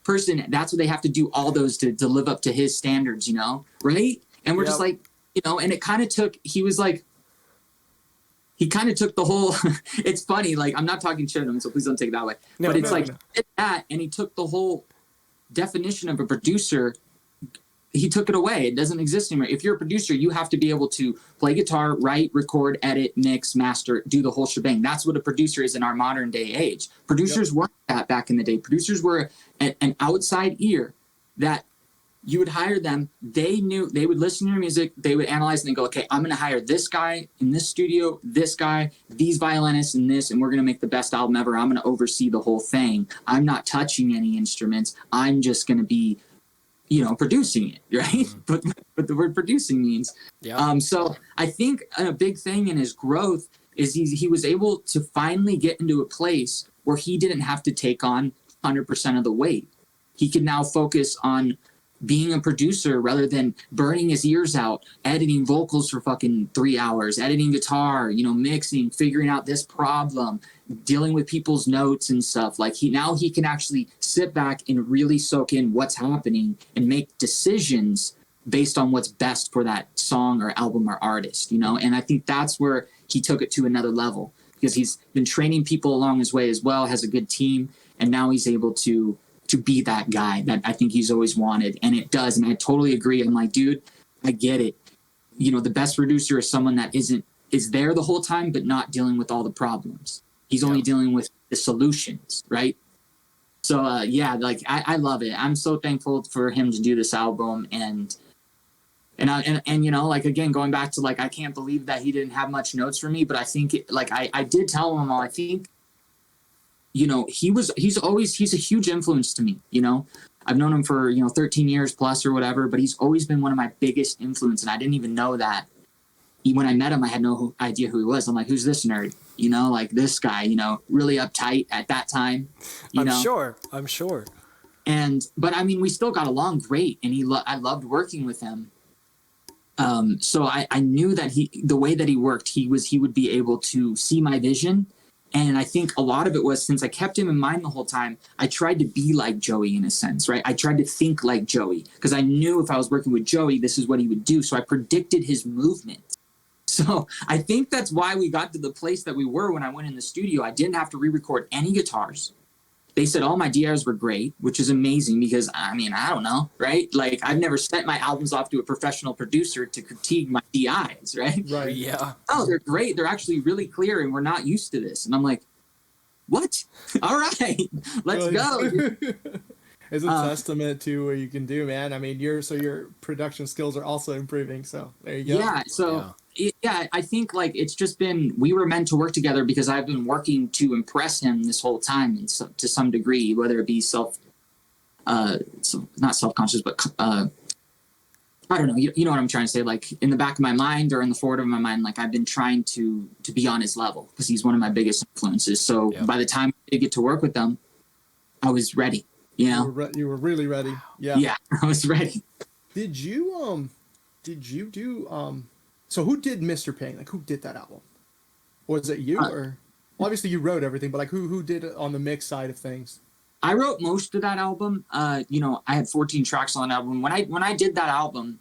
person, that's what they have to do, all those to live up to his standards, you know, right? And we're just like, you know, and it kind of took, he kind of took the whole, it's funny, like, I'm not talking shit on him, so please don't take it that way. No, but it's he did that, and he took the whole definition of a producer, he took it away. It doesn't exist anymore. If you're a producer, you have to be able to play guitar, write, record, edit, mix, master, do the whole shebang. That's what a producer is in our modern day age. Producers weren't that back in the day. Producers were an outside ear that you would hire them. They knew, they would listen to your music. They would analyze and they go, okay, I'm going to hire this guy in this studio, this guy, these violinists and this, and we're going to make the best album ever. I'm going to oversee the whole thing. I'm not touching any instruments. I'm just going to be, you know, producing it, right? But the word producing means. Yeah. So I think a big thing in his growth is he was able to finally get into a place where he didn't have to take on 100% of the weight. He could now focus on being a producer rather than burning his ears out, editing vocals for fucking 3 hours, editing guitar, you know, mixing, figuring out this problem, dealing with people's notes and stuff. Like he can actually sit back and really soak in what's happening and make decisions based on what's best for that song or album or artist, you know? And I think that's where he took it to another level, because he's been training people along his way as well, has a good team, and now he's able to be that guy that I think he's always wanted. And it does. And I totally agree. I'm like, dude, I get it. You know, the best producer is someone that is there the whole time, but not dealing with all the problems. He's only dealing with the solutions, right? So, like I love it. I'm so thankful for him to do this album. And you know, like, again, going back to, like, I can't believe that he didn't have much notes for me, but I think I did tell him all, I think, you know, he's a huge influence to me, you know. I've known him for, you know, 13 years plus or whatever, but he's always been one of my biggest influence. And I didn't even know that. When I met him, I had no idea who he was. I'm like, who's this nerd? you know, like this guy, you know, really uptight at that time, you know. I'm sure. But I mean, we still got along great, and I loved working with him. So I knew that the way that he worked, he would be able to see my vision. And I think a lot of it was, since I kept him in mind the whole time, I tried to be like Joey in a sense, right? I tried to think like Joey, because I knew if I was working with Joey, this is what he would do. So I predicted his movement. So I think that's why we got to the place that we were when I went in the studio. I didn't have to re-record any guitars. They said all my DIs were great, which is amazing because, I mean, I don't know, right? Like, I've never sent my albums off to a professional producer to critique my DIs, right? Right. Yeah. Oh, they're great. They're actually really clear, and we're not used to this. And I'm like, what? All right, let's go. It's a testament to what you can do, man. I mean, your production skills are also improving. So there you go. Yeah. So I think like it's just been, we were meant to work together because I've been working to impress him this whole time, and so, to some degree, whether it be not self-conscious, but I don't know. You know what I'm trying to say? Like in the back of my mind or in the forward of my mind, like I've been trying to be on his level because he's one of my biggest influences. So by the time I did get to work with them, I was ready. You know, you were really ready. Yeah. Yeah, I was ready. Did you do so who did Mr. Pain? Like who did that album? Was it you or obviously you wrote everything, but like who did it on the mix side of things? I wrote most of that album. You know, I had 14 tracks on that album. When I did that album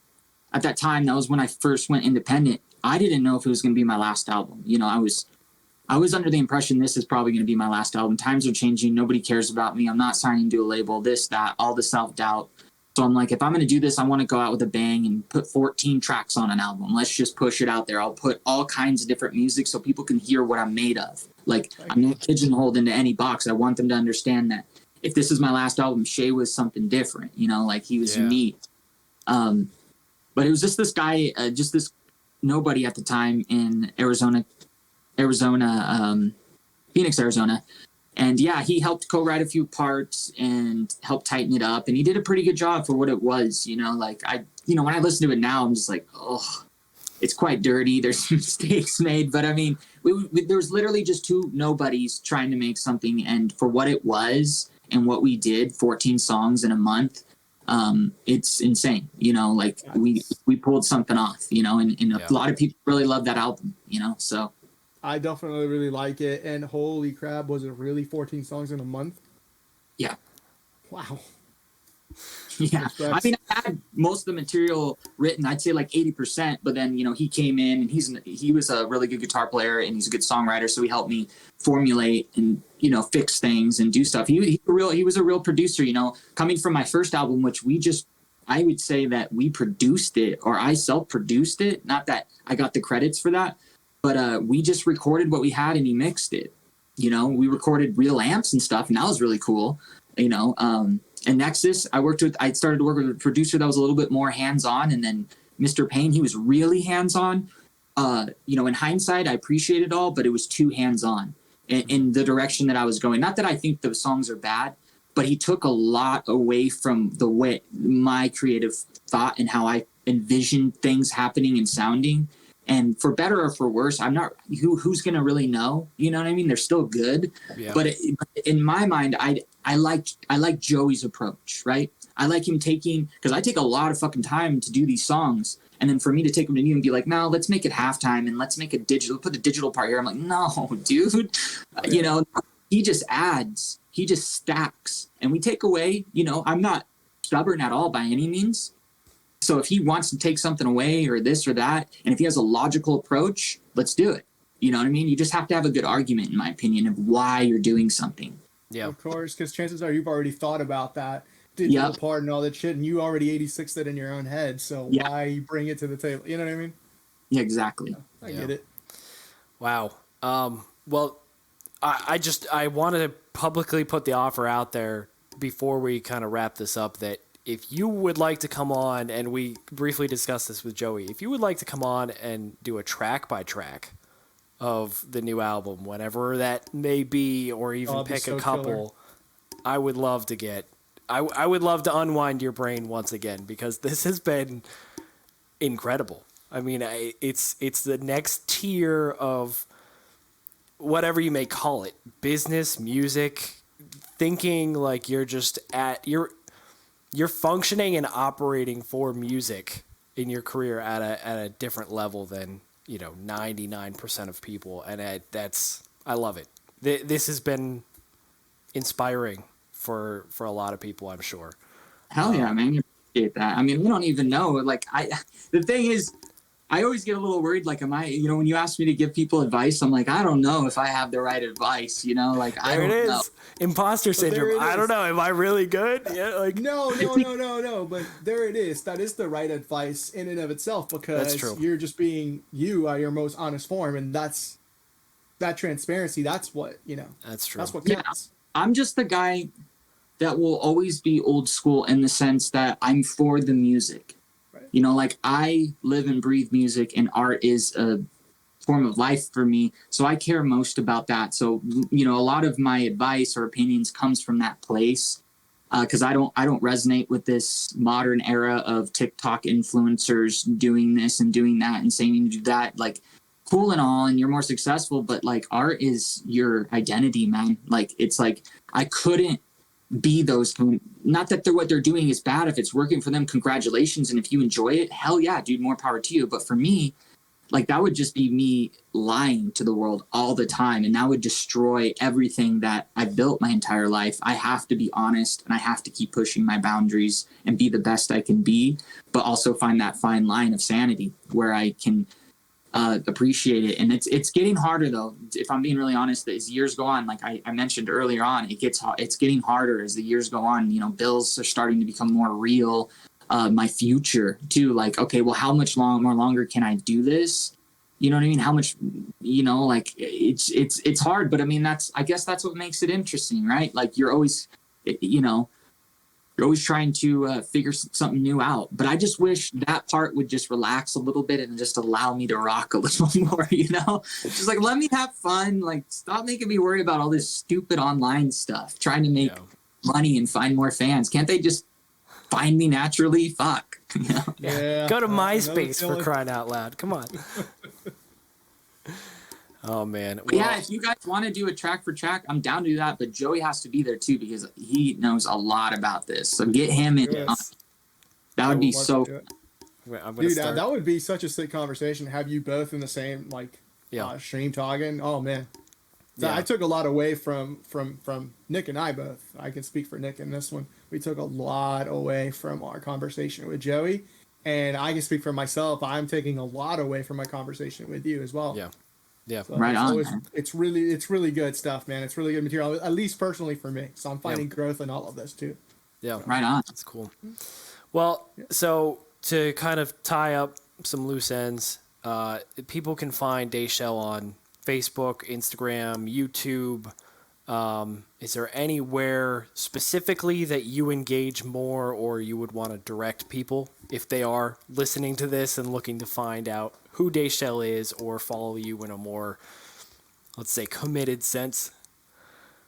at that time, that was when I first went independent. I didn't know if it was going to be my last album. You know, I was under the impression this is probably going to be my last album. Times are changing. Nobody cares about me. I'm not signing to a label, this, that, all the self-doubt. So I'm like, if I'm going to do this, I want to go out with a bang and put 14 tracks on an album. Let's just push it out there. I'll put all kinds of different music so people can hear what I'm made of. Like, I'm not pigeonholed into any box. I want them to understand that if this is my last album, Shay was something different, you know, like he was unique. But it was just this guy, just this nobody at the time in Phoenix, Arizona. And yeah, he helped co-write a few parts and helped tighten it up. And he did a pretty good job for what it was, you know, like when I listen to it now, I'm just like, oh, it's quite dirty. There's some mistakes made, but I mean, there was literally just two nobodies trying to make something. And for what it was and what we did, 14 songs in a month, it's insane, you know, like we pulled something off, you know, and a lot of people really love that album, you know, so. I definitely really like it, and holy crap, was it really 14 songs in a month? Yeah. Wow. Yeah. Respect. I mean, I had most of the material written, I'd say like 80%, but then, you know, he came in and he was a really good guitar player and he's a good songwriter. So he helped me formulate and, you know, fix things and do stuff. He was a real producer, you know, coming from my first album, which I would say that we produced it, or I self-produced it. Not that I got the credits for that. But we just recorded what we had and he mixed it. You know, we recorded real amps and stuff, and that was really cool. You know, and Nexus, I started to work with a producer that was a little bit more hands-on, and then Mr. Payne, he was really hands-on. You know, in hindsight, I appreciate it all, but it was too hands-on in the direction that I was going. Not that I think the songs are bad, but he took a lot away from the way my creative thought and how I envisioned things happening and sounding. And for better or for worse, I'm not who's going to really know, you know what I mean? They're still good. Yeah. But in my mind, I like Joey's approach, right? I like him because I take a lot of fucking time to do these songs. And then for me to take them to you and be like, no, let's make it halftime and let's make it digital, put a digital part here. I'm like, no, dude, you know, he just adds, he just stacks, and we take away, you know, I'm not stubborn at all by any means. So if he wants to take something away or this or that, and if he has a logical approach, let's do it. You know what I mean? You just have to have a good argument, in my opinion, of why you're doing something. Yeah, of course, because chances are you've already thought about that digital part and all that shit, and you already 86'd it in your own head. So why bring it to the table? You know what I mean? Yeah, exactly. I get it. Wow. Well, I wanted to publicly put the offer out there before we kind of wrap this up that if you would like to come on, and we briefly discussed this with Joey, if you would like to come on and do a track by track of the new album, whatever that may be, or even pick a couple, killer. I would love to I would love to unwind your brain once again, because this has been incredible. I mean, it's the next tier of whatever you may call it, business, music, thinking like you're just you're functioning and operating for music in your career at a different level than, 99% of people. And I love it. This has been inspiring for a lot of people, I'm sure. Hell yeah, man. You appreciate that. I mean, we don't even know. Like, the thing is, I always get a little worried. Like, am I, when you ask me to give people advice, I'm like, I don't know if I have the right advice, like, I don't know. Imposter syndrome. I don't know. Am I really good? Yeah. Like, no. But there it is. That is the right advice in and of itself, because you're just being you at your most honest form. And that transparency, that's what, that's true. That's what counts. Yeah, I'm just the guy that will always be old school in the sense that I'm for the music. Like, I live and breathe music, and art is a form of life for me. So I care most about that. So, a lot of my advice or opinions comes from that place. Cause I don't resonate with this modern era of TikTok influencers doing this and doing that and saying you do that. Like, cool and all, and you're more successful, but like, art is your identity, man. Like, it's like, I couldn't be those. Not that what they're doing is bad. If it's working for them, congratulations. And if you enjoy it, hell yeah, dude, more power to you. But for me, like, that would just be me lying to the world all the time, and that would destroy everything that I built my entire life. I have to be honest, and I have to keep pushing my boundaries and be the best I can be, but also find that fine line of sanity where I can appreciate it. And it's getting harder, though, if I'm being really honest. As years go on, like I mentioned earlier on, it's getting harder as the years go on. Bills are starting to become more real. My future too, like, okay, well, how much longer can I do this? You know what I mean? How much, like, it's hard, but I mean, I guess that's what makes it interesting, right? Like, you're always trying to figure something new out. But I just wish that part would just relax a little bit and just allow me to rock a little more, Just like, let me have fun. Like, stop making me worry about all this stupid online stuff, trying to make money and find more fans. Can't they just find me naturally? Fuck. Yeah. Go to MySpace, for crying out loud. Come on. Oh, man. Well, yeah, if you guys want to do a track for track, I'm down to do that. But Joey has to be there, too, because he knows a lot about this. So get him in. That would be so... Dude, that would be such a sick conversation. Have you both in the same, stream talking? Oh, man. I took a lot away from Nick and I both. I can speak for Nick in this one. We took a lot away from our conversation with Joey. And I can speak for myself. I'm taking a lot away from my conversation with you as well. Yeah. Yeah, so right on. It's really good stuff, man. It's really good material, at least personally for me. So I'm finding growth in all of this too. Yeah, right on. That's cool. Well, so to kind of tie up some loose ends, people can find Dayshell on Facebook, Instagram, YouTube. Is there anywhere specifically that you engage more, or you would want to direct people if they are listening to this and looking to find out who Dayshell is or follow you in a more, let's say, committed sense?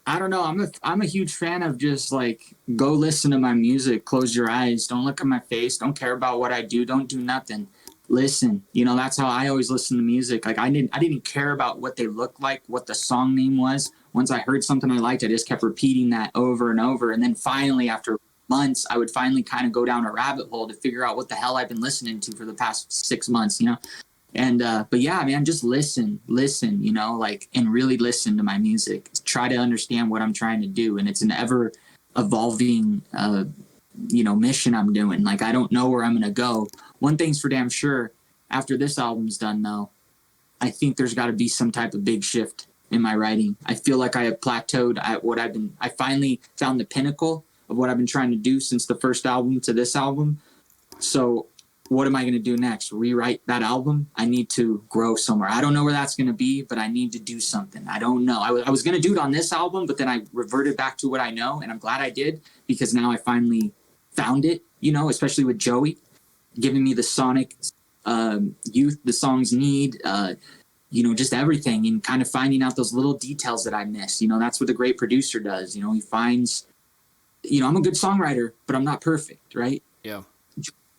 I don't know. I'm a huge fan of just like, go listen to my music. Close your eyes. Don't look at my face. Don't care about what I do. Don't do nothing. Listen. That's how I always listen to music. Like, I didn't care about what they looked like, what the song name was. Once I heard something I liked, I just kept repeating that over and over. And then finally, after months, I would finally kind of go down a rabbit hole to figure out what the hell I've been listening to for the past 6 months, And, but yeah, man, just listen, and really listen to my music. Try to understand what I'm trying to do. And it's an ever evolving, mission I'm doing. Like, I don't know where I'm going to go. One thing's for damn sure. After this album's done, though, I think there's got to be some type of big shift in my writing. I feel like I have plateaued at what I finally found the pinnacle of what I've been trying to do since the first album to this album. So what am I going to do next? Rewrite that album? I need to grow somewhere. I don't know where that's going to be, but I need to do something. I don't know. I was going to do it on this album, but then I reverted back to what I know, and I'm glad I did, because now I finally found it, especially with Joey giving me the sonic youth the songs need, just everything, and kind of finding out those little details that I missed. That's what a great producer does. He finds, I'm a good songwriter, but I'm not perfect, right? Yeah.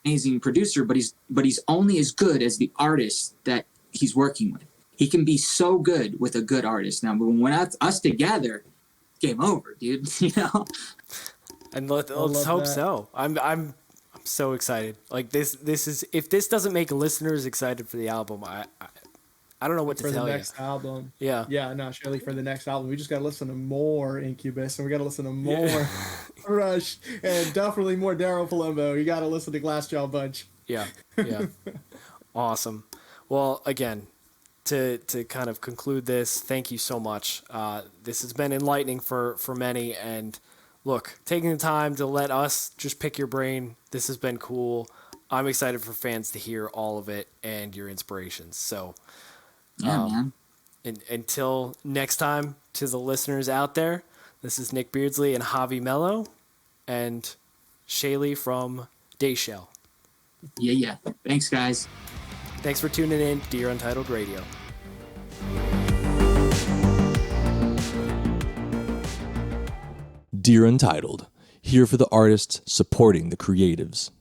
Amazing producer, but he's only as good as the artist that he's working with. he can be so good with a good artist. Now, when us together, game over, dude. You know. And let's hope so. I'm so excited. Like this is, if this doesn't make listeners excited for the album, I don't know what to tell you. For the next album. Yeah. Yeah, no, Shayley, for the next album, we just got to listen to more Incubus, and we got to listen to more Rush, and definitely more Daryl Palumbo. You got to listen to Glassjaw Bunch. Yeah. Awesome. Well, again, to kind of conclude this, thank you so much. This has been enlightening for many, and look, taking the time to let us just pick your brain, this has been cool. I'm excited for fans to hear all of it and your inspirations. So, yeah, man. Until next time, to the listeners out there, this is Nick Beardsley and Javi Mello and Shayley from Dayshell. Yeah. Thanks, guys. Thanks for tuning in to Dear Untitled Radio. Dear Untitled, here for the artists supporting the creatives.